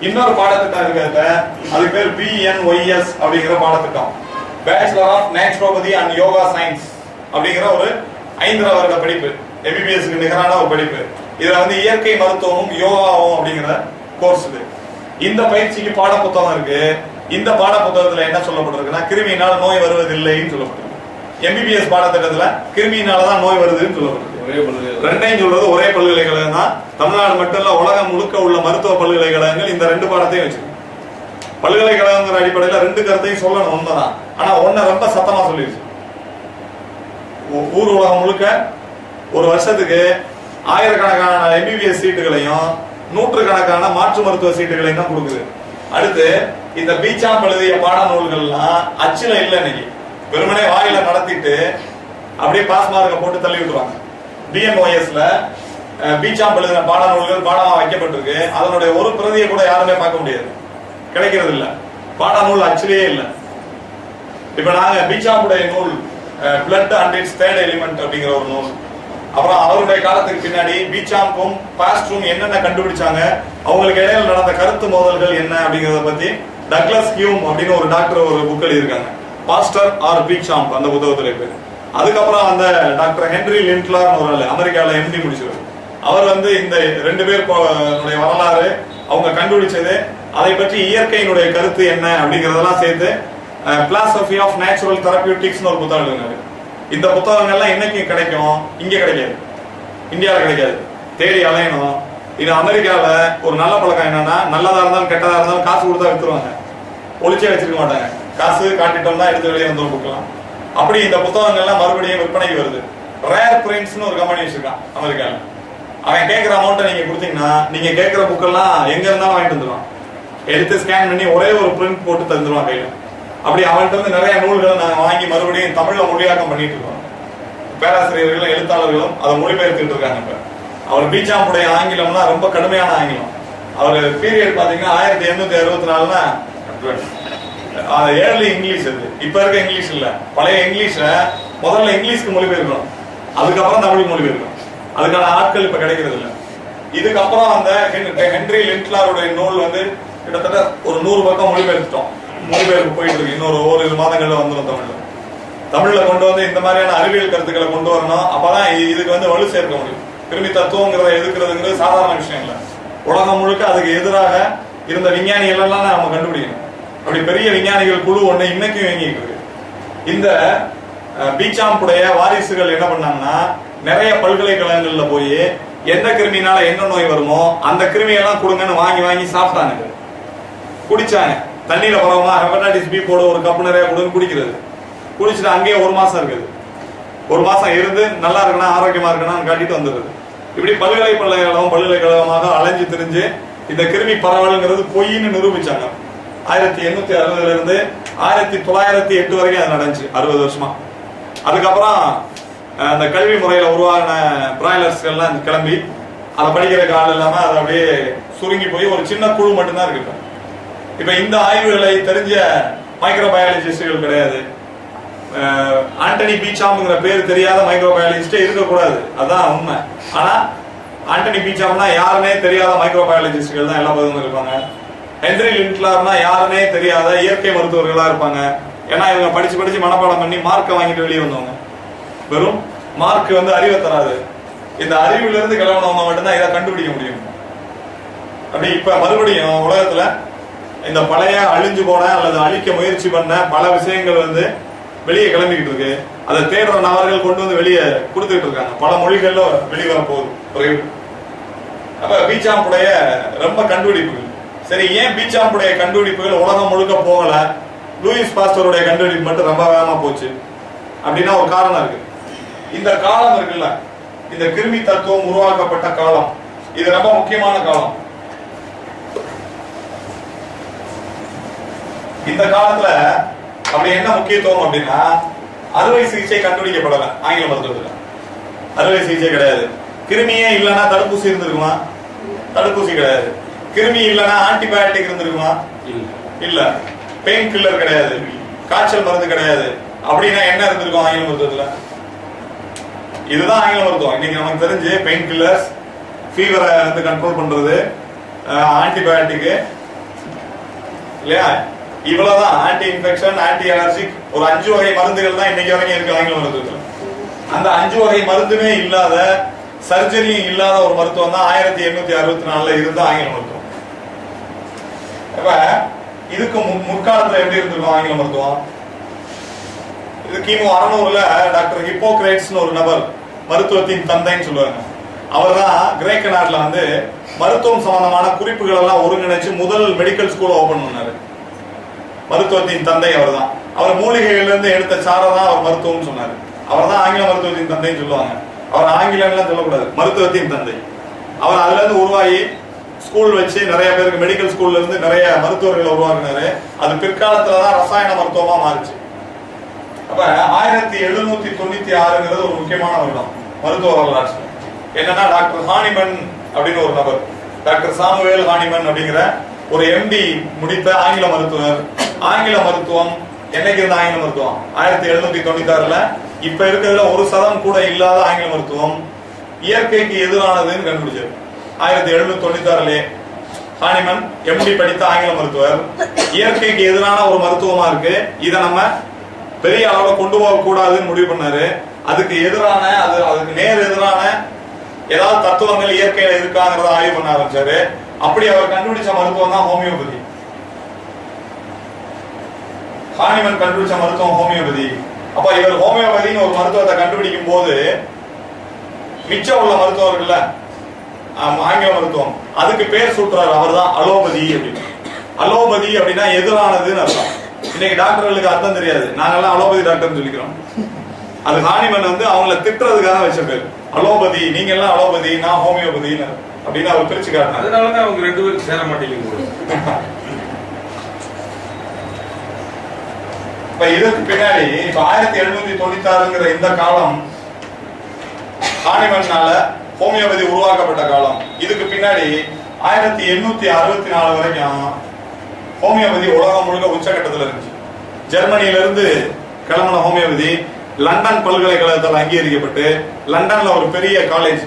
S1: இன்னொரு பாடத்திட்டம் இருக்கிறத, அதுக்கு பேர் BNYS அப்படிங்கிற பாடத்திட்டம், bachelor of naturopathy and yoga science அப்படிங்கிற ஒரு 5 வருட படிப்பு. எம்பிபிஎஸ்க்கு நிகரான ஒரு படிப்பு. இதுல வந்து இயற்கை மருத்துவமும் யோகாவும் அப்படிங்கிற கோர்ஸ் இது. இந்த பயிற்சிக்கு பாட புத்தகம் இருக்கு. இந்த பாட புத்தகத்துல என்ன சொல்லப்பட்டிருக்குன்னா கிருமியினால் நோய் வருவதில்லைன்னு சொல்லப்பட்டிருக்கு. எம்பிபிஎஸ் பாடத்திட்டத்துல கிருமியினாலதான் நோய் வருதுன்னு சொல்லப்பட்டிருக்கு. ரெண்டையும் சொல்றது ஒரே பல்கலைக்கழகம் தான். தமிழ்நாடு மட்டும் இல்ல, உலகம் முழுக்க உள்ள மருத்துவ பல்கலைக்கழகங்கள் இந்த ரெண்டு பாடத்தையும் வச்சிருக்கு. பல்கலைக்கழகங்கிற அடிப்படையில ரெண்டு கருத்தையும் சொல்லணும், உண்மைதான். ஆனா ஒன்ன ரொம்ப சத்தமா சொல்லிடுச்சு. ஊர் உலகம் முழுக்க ஒரு வருஷத்துக்கு ஆயிரக்கணக்கான எம்பிபிஎஸ் சீட்டுகளையும் நூற்றுக்கணக்கான மாற்று மருத்துவ சீட்டுகளையும் தான் கொடுக்குது. அடுத்து இந்த பீச்சாம் எழுதிய பாடநூல்கள்லாம் அச்சுல இல்ல, இன்னைக்கு வெறுமனே வாயில நடத்திட்டு அப்படியே பாஸ் மார்க்க போட்டு தள்ளி விட்டுருவாங்க. பிஎன்ஒஎஸ்ல பீச்சாம் எழுதின பாடநூல்கள் பாடமா வைக்கப்பட்டிருக்கு. அதனுடைய ஒரு பிரதியை கூட யாருமே பார்க்க முடியாது, கிடைக்கிறது இல்ல. பாடநூல் அச்சிலேயே இல்ல. இப்ப நாங்க பீச்சாம்புடைய நூல் blood and it's third element அப்படிங்கிற ஒரு நூல், அப்புறம் அவருடைய காலத்துக்கு பின்னாடி பீச்சாம்பும் பாஸ்டும் என்னென்ன கண்டுபிடிச்சாங்க, அவங்களுக்கு இடையில நடந்த கருத்து மோதல்கள் என்ன அப்படிங்கறத பத்தி டக்ளஸ் ஹியூம் அப்படின்னு ஒரு டாக்டர் ஒரு புக் எழுதியிருக்காங்க, பாஸ்டர் ஆர் பீச்சாம்ப், அந்த புத்தகத்துல பேரு. அதுக்கப்புறம் அந்த டாக்டர் ஹென்ரி லிண்ட்லார் ஒரு ஆளு அமெரிக்கால எம்டி முடிச்சவர், அவர் வந்து இந்த ரெண்டு பேருடைய வரலாறு, அவங்க கண்டுபிடிச்சது, அதை பற்றி இயற்கையினுடைய கருத்து என்ன அப்படிங்கறதெல்லாம் சேர்த்து பிலாசபி ஆஃப் நேச்சுரல் தெரபியூட்டிக்ஸ் ஒரு புத்தகம் எழுதினாரு. இந்த புத்தகங்கள்லாம் இன்னைக்கு கிடைக்கும், இங்க கிடைக்காது, இந்தியாவில் கிடைக்காது, தேடி அலையணும். இது அமெரிக்கால ஒரு நல்ல பழக்கம் என்னன்னா, நல்லதா இருந்தாலும் கெட்டதா இருந்தாலும் காசு கொடுத்தா வித்துருவாங்க, ஒளிச்சே வச்சிருக்க மாட்டாங்க. காசு காட்டிட்டோம்னா எடுத்து வெளியே வந்து கொடுக்கலாம். அப்படி இந்த புத்தகங்கள்லாம் மறுபடியும் விற்பனைக்கு வருது. ரேர் பிரிண்ட்ஸ்னு ஒரு கம்பெனி வச்சிருக்கான் அமெரிக்கால. அவன் கேட்கிற அமௌண்ட்டை நீங்க கொடுத்தீங்கன்னா நீங்க கேட்கிற புக்கெல்லாம் எங்க இருந்தாலும் வாங்கிட்டு வந்துருவான். எடுத்து ஸ்கேன் பண்ணி ஒரே ஒரு பிரிண்ட் போட்டு தந்துருவான் கையில. அப்படி அவன்கிட்ட இருந்து நிறைய நூல்களை நாங்க வாங்கி மறுபடியும் தமிழ்ல மொழியாக்கம் பண்ணிட்டு இருக்கோம். பேராசிரியர்களும் எழுத்தாளர்களும் அதை மொழிபெயர்த்துட்டு இருக்காங்க. இப்ப அவர் பீச்சாம்புடைய ஆங்கிலம்னா ரொம்ப கடுமையான ஆங்கிலம். அவர் பீரியட் பாத்தீங்கன்னா 1864 ஏர்லி இங்கிலீஷ். அது இப்ப இருக்க இங்கிலீஷ் இல்ல, பழைய இங்கிலீஷ்ல முதல்ல இங்கிலீஷ்க்கு மொழிபெயர்க்கணும், அதுக்கப்புறம் தமிழ் மொழிபெயர்க்கணும். அதுக்கான ஆட்கள் இப்ப கிடைக்கிறது இல்ல. இதுக்கப்புறம் அந்த ஹென்ரி லிண்ட்லாருடைய நூல் வந்து கிட்டத்தட்ட ஒரு 100 பக்கம் மொழிபெயர்த்துட்டோம். மொழிபெயர்ப்பு போயிட்டு இருக்கு. இன்னொரு ஓரிரு மாதங்கள்ல வந்துடும் தமிழ்ல கொண்டு வந்து இந்த மாதிரியான அறிவியல் கருத்துக்களை கொண்டு வரணும். அப்பதான் இதுக்கு வந்து வலு சேர்க்க முடியும். கிருமி தத்துவங்கிறத எதிர்க்கிறதுங்கிறது சாதாரண விஷயம் இல்ல. உலகம் முழுக்க அதுக்கு எதிராக இருந்த விஞ்ஞானிகள் எல்லாம் நம்ம கண்டுபிடிக்கணும். அப்படி பெரிய விஞ்ஞானிகள் குழு ஒண்ணு இன்னைக்கும் இயங்கிட்டு இருக்கு. இந்த பீச்சாம்புடைய வாரிசுகள் என்ன பண்ணாங்கன்னா, நிறைய பல்கலைக்கழகங்கள்ல போய் எந்த கிருமினால என்ன நோய் வருமோ அந்த கிருமியெல்லாம் கொடுங்கன்னு வாங்கி வாங்கி சாப்பிட்டாங்க, குடிச்சாங்க. தண்ணியில பரவமா ஹெப்படைட்டிஸ் பி போட ஒரு கப்பு நிறைய கொடுன்னு குடிக்கிறது. குடிச்சிட்டு அங்கேயே ஒரு மாசம் இருக்குது. ஒரு மாசம் இருந்து நல்லா இருக்கணும் ஆரோக்கியமா இருக்கணும் காட்டிட்டு வந்துடுது. இப்படி பல்கலைக்கழகமாக அலைஞ்சு திரிஞ்சு இந்த கிருமி பரவல்ங்கிறது பொய்ன்னு நிரூபிச்சாங்க. 1860 இருந்து 1908 வரைக்கும் அது நடந்துச்சு, 60 வருஷமா. அதுக்கப்புறம் அந்த கல்வி முறையில உருவான பிராய்லர்ஸ்கள் எல்லாம் கிளம்பி அதை படிக்கிறதுக்கு ஆள் இல்லாம அது அப்படியே சுருங்கி போய் ஒரு சின்ன குழு மட்டும்தான் இருக்கு. இப்ப இந்த ஆய்வுகளை தெரிஞ்ச மைக்ரோபயாலஜிஸ்டுகள் கிடையாது. ஆண்டனி பீச்சாம்ங்கிற பேர் தெரியாத மைக்ரோபயாலஜிஸ்டே இருக்கக்கூடாது, அதான் உண்மை. ஆனா ஆண்டனி பீச்சாம்னா யாருன்னே தெரியாத மைக்ரோபயாலஜிஸ்டுகள் தான் எல்லா பகுதியும் இருப்பாங்க. ஹென்ரி லிண்ட்லார்னா யாருன்னே தெரியாத இயற்கை மருத்துவர்களா இருப்பாங்க. ஏன்னா இவங்க படிச்சு படிச்சு மனப்பாடம் பண்ணி மார்க்கை வாங்கிட்டு வெளியே வந்தவங்க. வெறும் மார்க் வந்து அறிவை தராது. இந்த அறிவுல இருந்து கிளம்பினவங்க மட்டும்தான் இதை கண்டுபிடிக்க முடியும். அப்படி இப்ப மறுபடியும் உலகத்துல இந்த பழைய அழிஞ்சு போன அல்லது அழிக்க முயற்சி பண்ண பல விஷயங்கள் வந்து வெளியே கிளம்பிக்கிட்டு இருக்கு. அதை தேடுற நபர்கள் கொண்டு வந்து வெளியே கொடுத்துட்டு இருக்காங்க. பல மொழிகள்ல வெளிவர போகுது. அப்ப பீச்சாம்புடைய ரொம்ப கண்டுபிடிப்புகள். சரி, ஏன் பீச்சாம்புடைய கண்டுபிடிப்புகள் உலகம் முழுக்க போகல, லூயிஸ் பாஸ்டருடைய கண்டுபிடிப்பு மட்டும் ரொம்ப வேகமா போச்சு அப்படின்னா ஒரு காரணம் இருக்கு. இந்த காலம் இருக்குல்ல, இந்த கிருமி தத்துவம் உருவாக்கப்பட்ட காலம், இது ரொம்ப முக்கியமான காலம். இந்த காலத்துல அப்படி என்ன முக்கியத்துவம் அப்படின்னா, அறுவை சிகிச்சை கண்டுபிடிக்கப்படல. ஆங்கில மருத்துவத்துல அறுவை சிகிச்சை கிடையாது. கிருமியே இல்லைன்னா தடுப்பூசி இருந்திருக்குமா? தடுப்பூசி கிடையாது. கிருமி இல்லைன்னா ஆன்டிபயோட்டிக் இருந்திருக்குமா? இல்ல. பெயின் கில்லர் கிடையாது, காய்ச்சல் மருந்து கிடையாது. அப்படின்னா என்ன இருந்திருக்கும் ஆங்கில மருத்துவத்துல? இதுதான் ஆங்கில மருத்துவம். இன்னைக்கு நமக்கு தெரிஞ்சு பெயின் கில்லர்ஸ், ஃபீவரை வந்து கண்ட்ரோல் பண்றது, ஆன்டிபயோட்டிக் இல்லையா, இவ்வளவுதான். ஆன்டி இன்ஃபெக்ஷன், ஆன்டி அலர்ஜிக், ஒரு 5 வகை மருந்துகள் தான் இன்னைக்கு வரைக்கும் இருக்கு ஆங்கில மருத்துவத்துல. அந்த 5 வகை மருந்துமே இல்லாத, சர்ஜரியும் இல்லாத ஒரு மருத்துவம் தான் 1864 இருந்த ஆங்கில மருத்துவம். இப்ப இதுக்கு முற்காலத்துல எப்படி இருந்திருக்கும் ஆங்கில மருத்துவம்? இது கிமு 600ல டாக்டர் ஹிப்போக்ரேட்ஸ் ஒரு நபர், மருத்துவத்தின் தந்தைன்னு சொல்லுவாங்க. அவர் தான் கிரேக்க நாட்டுல வந்து மருத்துவம் சம்பந்தமான குறிப்புகள் எல்லாம் ஒருங்கிணைச்சு முதல் மெடிக்கல் ஸ்கூல் ஓபன் பண்ணாரு. மருத்துவத்தின் தந்தை அவர் தான். அவர் மூலிகையில இருந்து எடுத்த சாரை தான் அவர் மருத்துவம் சொன்னாரு. அவர் தான் ஆங்கில மருத்துவத்தின் தந்தைன்னு சொல்லுவாங்க. அவர் ஆங்கிலம் சொல்லக்கூடாது, மருத்துவத்தின் தந்தை. அவர் அதுல இருந்து உருவாகி ஸ்கூல் வச்சு நிறைய பேருக்கு மெடிக்கல் ஸ்கூல்ல இருந்து நிறைய மருத்துவர்களை உருவாக்குனாரு. அது பிற்காலத்துலதான் ரசாயன மருத்துவமா மாறுச்சு. அப்ப 1796 ஒரு முக்கியமான வருடம் மருத்துவ வரலாற்று. என்னன்னா டாக்டர் ஹானிமன் அப்படின்னு ஒரு நபர், டாக்டர் சாமுவேல் ஹானிமன் அப்படிங்கிற ஒரு எம்டி முடித்த ஆங்கில மருத்துவர். ஆங்கில மருத்துவம் என்னைக்கு இருந்த ஆங்கில மருத்துவம் 1796ல இப்ப இருக்கிறதுல 1% கூட இல்லாத ஆங்கில மருத்துவம் இயற்கைக்கு எதிரானதுன்னு கண்டுபிடிச்சாரு. 1796 ஹானிமன் எம்டி படித்த ஆங்கில மருத்துவர். இயற்கைக்கு எதிரான ஒரு மருத்துவமா இருக்கு, இதை நம்ம பெரிய அளவுல கொண்டு போக கூடாதுன்னு முடிவு பண்ணாரு. அதுக்கு எதிரான, அதுக்கு நேர் எதிரான ஏதாவது தத்துவங்கள் இயற்கையில இருக்காங்கிறத ஆய்வு பண்ண ஆரம்பிச்சாரு. அப்படி அவர் கண்டுபிடிச்ச மருத்துவம் தான் ஹோமியோபதி. ஹானிமன் கண்டுபிடிச்ச மருத்துவம் ஹோமியோபதி. அப்ப இவர் ஹோமியோபதினு ஒரு மருத்துவத்தை கண்டுபிடிக்கும் போது மிச்சம் உள்ள மருத்துவர்கள்ல ஆங்கில மருத்துவம் அதுக்கு பேர் சூட்டுறாரு. அவர் தான் அலோபதி அப்படின்னு. அலோபதி அப்படின்னா எதிரானதுன்னு அர்த்தம். இன்னைக்கு டாக்டர்களுக்கு அர்த்தம் தெரியாது, நாங்கெல்லாம் அலோபதி டாக்டர்னு சொல்லிக்கிறோம். அது ஹானிமன் வந்து அவங்கள திட்டுறதுக்காக வச்ச பேர் அலோபதி. நீங்க எல்லாம் அலோபதி, நான் ஹோமியோபதினு அப்படின்னு அவர் பிரிச்சு காட்டினார்.
S4: அதனாலதான் அவங்க 2 பேரும் சேர மாட்டேங்குது.
S1: இப்ப இதற்கு பின்னாடி இப்ப 1796 இந்த காலம் ஹானிமன்னால ஹோமியோபதி உருவாக்கப்பட்ட காலம். இதுக்கு பின்னாடி 1864 வரைக்கும் ஹோமியோபதி உலகம் முழுக்க உச்சகட்டத்தில் இருந்துச்சு. ஜெர்மனியில இருந்து கிளம்பின ஹோமியோபதி லண்டன் பல்கலைக்கழகத்தால் அங்கீகரிக்கப்பட்டு லண்டன்ல ஒரு பெரிய காலேஜ்,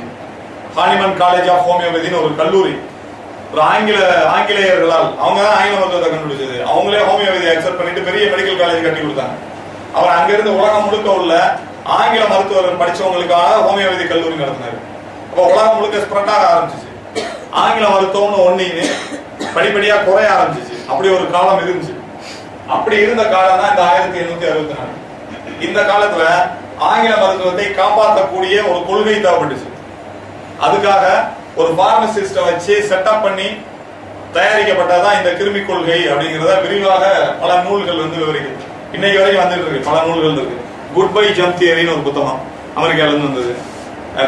S1: ஹானிமன் காலேஜ் ஆஃப் ஹோமியோபதினு ஒரு கல்லூரி, ஒரு ஆங்கிலேயர்களால், அவங்க தான் ஆங்கில மருத்துவத்தை கண்டுபிடிச்சது, அவங்களே ஹோமியோபதி அக்செப்ட் பண்ணிட்டு பெரிய மெடிக்கல் காலேஜ் கட்டி கொடுத்தாங்க. அவர் அங்கிருந்து உலகம் முழுக்க உள்ள ஆங்கில மருத்துவர்கள் படிச்சவங்களுக்காக ஹோமியோபதி கல்லூரி நடத்தினாரு. அப்ப உலகம் முழுக்க ஸ்ப்ரெட் ஆக ஆரம்பிச்சிச்சு. ஆங்கில மருத்துவம்னு ஒண்ணு படிப்படியா குறைய ஆரம்பிச்சிச்சு. அப்படி ஒரு காலம் இருந்துச்சு. அப்படி இருந்த காலம் தான் இந்த 1864. இந்த காலத்துல ஆங்கில மருத்துவத்தை காப்பாற்றக்கூடிய ஒரு கொள்கை தேவைப்பட்டுச்சு. அதுக்காக ஒரு பார்மசிஸ்ட வச்சு செட்டப் பண்ணி தயாரிக்கப்பட்டதான் இந்த கிருமி கொள்கை அப்படிங்கறத விரிவாக பல நூல்கள் வந்து விவரிக்குது. இன்னைக்கு வரைக்கும் வந்துட்டு இருக்கு, பல நூல்கள் இருக்கு. குட் பை ஜம்ப் தியரின்னு ஒரு புத்தகம் அமெரிக்கால இருந்து வந்தது.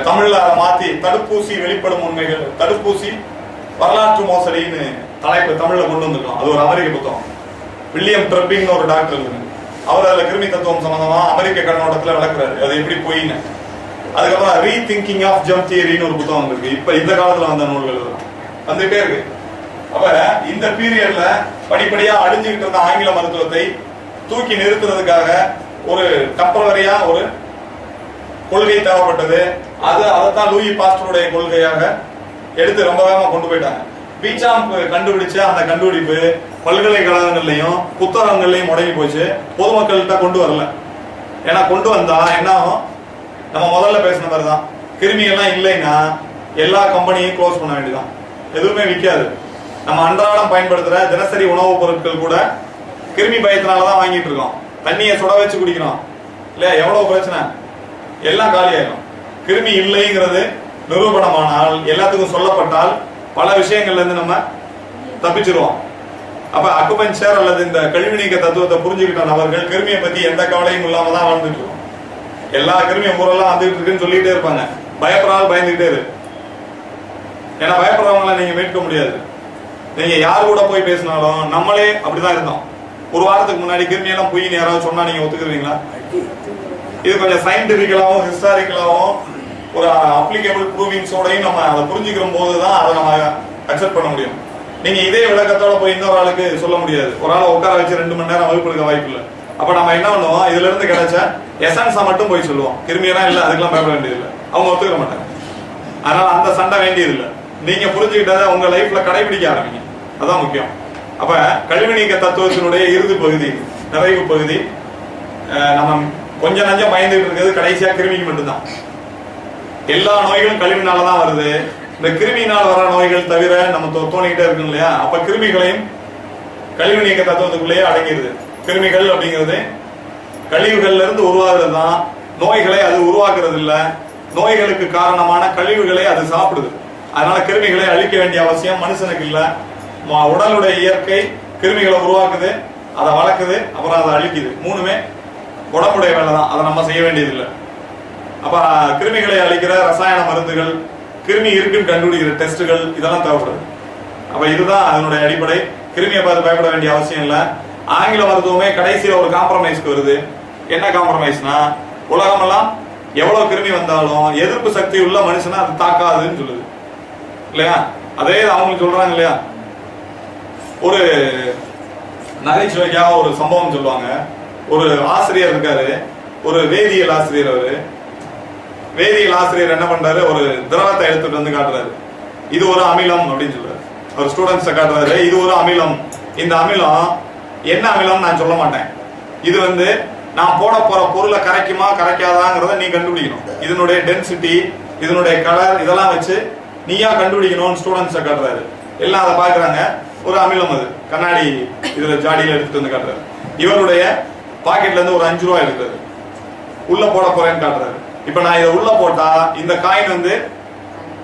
S1: தமிழ்ல அதை மாத்தி தடுப்பூசி வெளிப்படும் உண்மைகள், தடுப்பூசி வரலாற்று மோசடின்னு தலைப்பு தமிழ்ல கொண்டு வந்திருக்கோம். அது ஒரு அமெரிக்க புத்தகம். வில்லியம் ட்ரெப்பிங் ஒரு டாக்டர் இருக்கு, அவர் அதுல கிருமி தத்துவம் சம்பந்தமா அமெரிக்க கண்ணோட்டத்துல விளக்குறாரு அது எப்படி போயின்னு. அதுக்கப்புறம் ரீதிங்கிங் ஆஃப் ஜம்ப் தியரின்னு ஒரு புத்தகம் வந்திருக்கு. இப்ப இந்த காலத்துல வந்த நூல்கள் வந்துட்டே இருக்கு. அப்ப இந்த பீரியட்ல படிப்படியா அழிஞ்சுக்கிட்டு இருந்த ஆங்கில மருத்துவத்தை தூக்கி நிறுத்துறதுக்காக ஒரு டெம்பரரியா ஒரு கொள்கை தேவைப்பட்டது. அதைத்தான் லூயி பாஸ்டருடைய கொள்கையாக எடுத்து ரொம்ப வேகமா கொண்டு போயிட்டாங்க. பீச்சாம்ப் கண்டுபிடிச்ச அந்த கண்டுபிடிப்பு பல்கலைக்கழகங்கள்லயும் புத்தகங்கள்லயும் முடங்கி போச்சு. பொதுமக்கள்கிட்ட கொண்டு வரல. ஏன்னா கொண்டு வந்தா என்ன ஆகும், நம்ம முதல்ல பேசின மாதிரி தான், கிருமி எல்லாம் இல்லைன்னா எல்லா கம்பெனியும் க்ளோஸ் பண்ண வேண்டியதான், எதுவுமே விற்காது. நம்ம அன்றாடம் பயன்படுத்துற தினசரி உணவுப் பொருட்கள் கூட கிருமி பயத்தினாலதான் வாங்கிட்டு இருக்கோம். தண்ணியை சுட வச்சு குடிக்கிறோம் இல்லையா, எவ்வளவு பிரச்சனை, எல்லாம் காலியாயிரும். கிருமி இல்லைங்கிறது நிரூபணமானால், எல்லாத்துக்கும் சொல்லப்பட்டால் பல விஷயங்கள்ல இருந்து நம்ம தப்பிச்சிருவோம். அப்ப அக்குபஞ்சர் அல்லது இந்த கழிவு நீக்க தத்துவத்தை புரிஞ்சுக்கிட்ட நபர்கள் கிருமியை பத்தி எந்த கவலையும் இல்லாம தான் வாழ்ந்துட்டு இருக்கோம். எல்லா கிருமியும் ஊரெல்லாம் வந்துட்டு இருக்குன்னு சொல்லிட்டே இருப்பாங்க, பயப்படாமல் பயந்துகிட்டே இரு. ஏன்னா பயப்படுறவங்கள நீங்க மீட்க முடியாது. நீங்க யார் கூட போய் பேசினாலும் நம்மளே அப்படிதான் இருந்தோம். ஒரு வாரத்துக்கு முன்னாடி கிருமி எல்லாம் பொய்ன்னு யாராவது சொன்னா நீங்க ஒத்துக்குறீங்களா? இது கொஞ்சம் சயின்டிபிக்கலாவும் ஹிஸ்டாரிக்கலாவும் ஒரு அப்ளிகேபிள் ப்ரூவிங்ஸோடையும் நம்ம அதை புரிஞ்சுக்கிற போதுதான் அதை நம்ம அக்செப்ட் பண்ண முடியும். நீங்க இதே விளக்கத்தோட போய் இன்னொரு ஆளுக்கு சொல்ல முடியாது. ஒரு ஆளை உட்கார வச்சு 2 மணி நேரம் வகுப்பு எடுக்க வாய்ப்பு இல்லை. அப்ப நம்ம என்ன பண்ணுவோம், இதுல இருந்து கிடைச்ச எசன்ஸா மட்டும் போய் சொல்லுவோம். கிருமியெல்லாம் இல்ல, அதுக்கெல்லாம் பயப்பட வேண்டியது இல்லை, அவங்க ஒத்துக்க மாட்டாங்க. அதனால அந்த சண்டை வேண்டியது இல்லை. நீங்க புரிஞ்சுக்கிட்டதை உங்க லைஃப்ல கடைபிடிக்க ஆரம்பிங்க, அதான் முக்கியம். அப்ப கழிவு நீக்க தத்துவத்தினுடைய இறுதி பகுதி, நிறைவு பகுதி நம்ம கொஞ்சம் நஞ்சம் பயந்துட்டு இருக்கிறது கடைசியா கிருமிக்கு மட்டும்தான். எல்லா நோய்களும் கழிவுனாலதான் வருது. இந்த கிருமியினால் வர நோய்கள் தவிர நம்ம தோணிக்கிட்டே இருக்கும் இல்லையா, அப்ப கிருமிகளையும் கழிவு நீக்க தத்துவத்துக்குள்ளேயே அடங்கிடுது. கிருமிகள் அப்படிங்கிறது கழிவுகள்ல இருந்து உருவாகிறது தான், நோய்களை அது உருவாக்குறது இல்ல. நோய்களுக்கு காரணமான கழிவுகளை அது சாப்பிடுது. அதனால கிருமிகளை அழிக்க வேண்டிய அவசியம் மனுஷனுக்கு இல்ல. உடலுடைய இயற்கை கிருமிகளை உருவாக்குது, அதை வளர்க்குது, அப்புறம் அதை அழிக்குது. மூணுமே உடம்புடைய வேலை தான், அதை நம்ம செய்ய வேண்டியது இல்லை. அப்ப கிருமிகளை அழிக்கிற ரசாயன மருந்துகள், கிருமி இருக்குன்னு கண்டுபிடிக்கிற டெஸ்டுகள், இதெல்லாம் தேவைப்படுது. அப்ப இதுதான் அதனுடைய அடிப்படை. கிருமியை பார்த்து பயப்பட வேண்டிய அவசியம் இல்லை. ஆங்கில மருத்துவமே கடைசியில ஒரு காம்ப்ரமைஸ்க்கு வருது. என்ன காம்ப்ரமைஸ்னா, உலகமெல்லாம் எவ்வளவு கிருமி வந்தாலும் எதிர்ப்பு சக்தி உள்ள மனுஷனா அது தாக்காதுன்னு சொல்லுது இல்லையா. அதே அவங்களுக்கு சொல்றாங்க இல்லையா. ஒரு நகைச்சுவைக்காக ஒரு சம்பவம் சொல்லுவாங்க. ஒரு ஆசிரியர் இருக்காரு, ஒரு வேதியியல் ஆசிரியர். அவரு வேதியியல் ஆசிரியர் என்ன பண்றாரு, ஒரு திரவத்தை எடுத்துட்டு வந்து காட்டுறாரு. இது ஒரு அமிலம் அப்படின்னு சொல்றாரு. அவர் ஸ்டூடெண்ட்ஸை காட்டுறாரு, இது ஒரு அமிலம். இந்த அமிலம் என்ன அமிலம் நான் சொல்ல மாட்டேன். இது வந்து நான் போட போற பொருளை கரைக்குமா கரைக்காதாங்கிறத நீ கண்டுபிடிக்கணும். இதனுடைய டென்சிட்டி, இதனுடைய கலர், இதெல்லாம் வச்சு நீயா கண்டுபிடிக்கணும்னு ஸ்டூடெண்ட்ஸை காட்டுறாரு. எல்லாம் அதை பாக்குறாங்க. ஒரு அமிலம், அது கண்ணாடி இதுல ஜாடியில எடுத்துட்டு வந்து காட்டுறாரு. இவருடைய பாக்கெட்ல இருந்து ஒரு 5 ரூபாய் எடுக்கிறாரு, உள்ள போட போறேன்னு காட்டுறாரு. இப்ப நான் இதை உள்ள போட்டா இந்த காயின் வந்து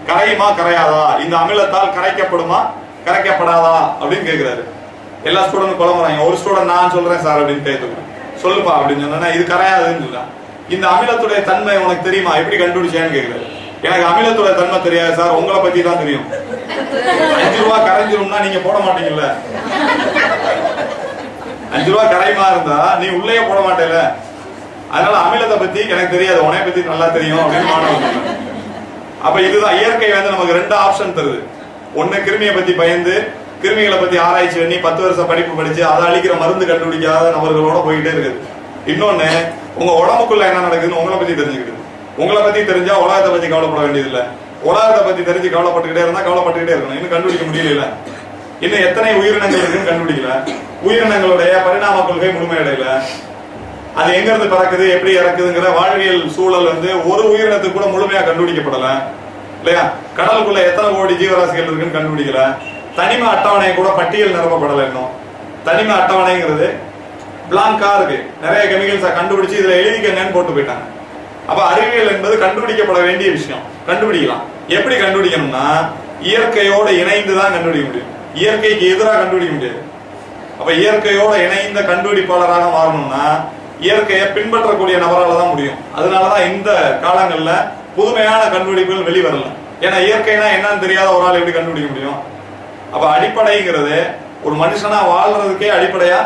S1: கரையுமா கரையாதா, இந்த அமிலத்தால் கரைக்கப்படுமா கரைக்கப்படாதா அப்படின்னு கேட்கிறாரு. எல்லா ஸ்டூடெண்ட் குழம்புறாங்க. ஒரு ஸ்டூடெண்ட் நான் சொல்றேன் சார் அப்படின்னு கேட்க, சொல்லுப்பா அப்படின்னு சொன்னா இது கரையாதுன்னு சொல்ல. இந்த அமிலத்துடைய தன்மை உனக்கு தெரியுமா, எப்படி கண்டுபிடிச்சேன்னு கேட்கிறாரு. எனக்கு அமிலத்துடைய தன்மை தெரியாது சார், உங்களை பத்தி தான் தெரியும். 5 ரூபாய் கரைஞ்சிரும்னா நீங்க போட மாட்டீங்கல்ல. 5 ரூபாய் கரையுமா இருந்தா நீ உள்ளே போட மாட்டேல. அதனால அமிலத்தை பத்தி எனக்கு தெரியாது, உனைய பத்தி நல்லா தெரியும் அப்படின்னு மாணவன். அப்ப இதுதான் இயற்கை வந்து நமக்கு 2 ஆப்ஷன் தருது. ஒண்ணு கிருமியை பத்தி பயந்து கிருமிகளை பத்தி ஆராய்ச்சி பண்ணி 10 வருஷம் படிப்பு படிச்சு அதை அழிக்கிற மருந்து கண்டுபிடிக்காத நபர்களோட போயிட்டே இருக்குது. இன்னொன்னு, உங்க உடம்புக்குள்ள என்ன நடக்குதுன்னு உங்களை பத்தி தெரிஞ்சுக்கிட்டு, உங்களை பத்தி தெரிஞ்சா உலகத்தை பத்தி கவலைப்பட வேண்டியது இல்ல. உலகத்தை பத்தி தெரிஞ்சு கவலைப்பட்டுக்கிட்டே இருந்தா கவலைப்பட்டுக்கிட்டே இருக்கணும். இன்னும் கண்டுபிடிக்க முடியல. இன்னும் எத்தனை உயிரினங்கள் இருக்குன்னு கண்டுபிடிக்கல. உயிரினங்களுடைய பரிணாம கொள்கை முழுமையடையல. அது எங்க இருந்து பறக்குது, எப்படி இறக்குதுங்கிற வாழ்வியல் சூழல் வந்து ஒரு உயிரினத்துக்கு கூட முழுமையா கண்டுபிடிக்கப்படல இல்லையா. கடலுக்குள்ள எத்தனை கோடி ஜீவராசிகள் இருக்குன்னு கண்டுபிடிக்கல. தனிம அட்டவணை கூட பட்டியல் நிரப்பப்படல. இன்னும் தனிம அட்டவணைங்கிறது பிளாங்கா இருக்கு. நிறைய கெமிக்கல்ஸை கண்டுபிடிச்சு இதுல எழுதிக்கங்கன்னு போட்டு போயிட்டாங்க. அப்ப அறிவியல் என்பது கண்டுபிடிக்கப்பட வேண்டிய விஷயம். கண்டுபிடிக்கலாம். எப்படி கண்டுபிடிக்கணும்னா இயற்கையோட இணைந்துதான் கண்டுபிடிக்க முடியும். இயற்கைக்கு எதிராக கண்டுபிடிக்க முடியாது. அப்ப இயற்கையோட இணைந்த கண்டுபிடிப்பாளராக மாறணும்னா இயற்கையை பின்பற்றக்கூடிய நபரால தான் முடியும். அதனாலதான் இந்த காலங்கள்ல புதுமையான கண்டுபிடிப்புகள் வெளிவரல. ஏன்னா இயற்கைனா என்னன்னு தெரியாத ஒரு ஆள் எப்படி கண்டுபிடிக்க முடியும். அப்ப அடிப்படைங்கிறது ஒரு மனுஷனா வாழ்றதுக்கே அடிப்படையா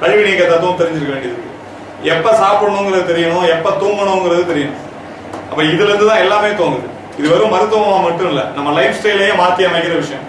S1: கழிவு நீக்க தத்துவம் தெரிஞ்சிருக்க வேண்டியது. எப்ப சாப்பிடணுங்கிறது தெரியணும், எப்ப தூங்கணுங்கிறது தெரியணும். அப்ப இதுல இருந்து தான் எல்லாமே தோங்குது. இது வெறும் மருத்துவமா மட்டும் இல்ல, நம்ம லைஃப் ஸ்டைலையே மாத்தி அமைக்கிற விஷயம்.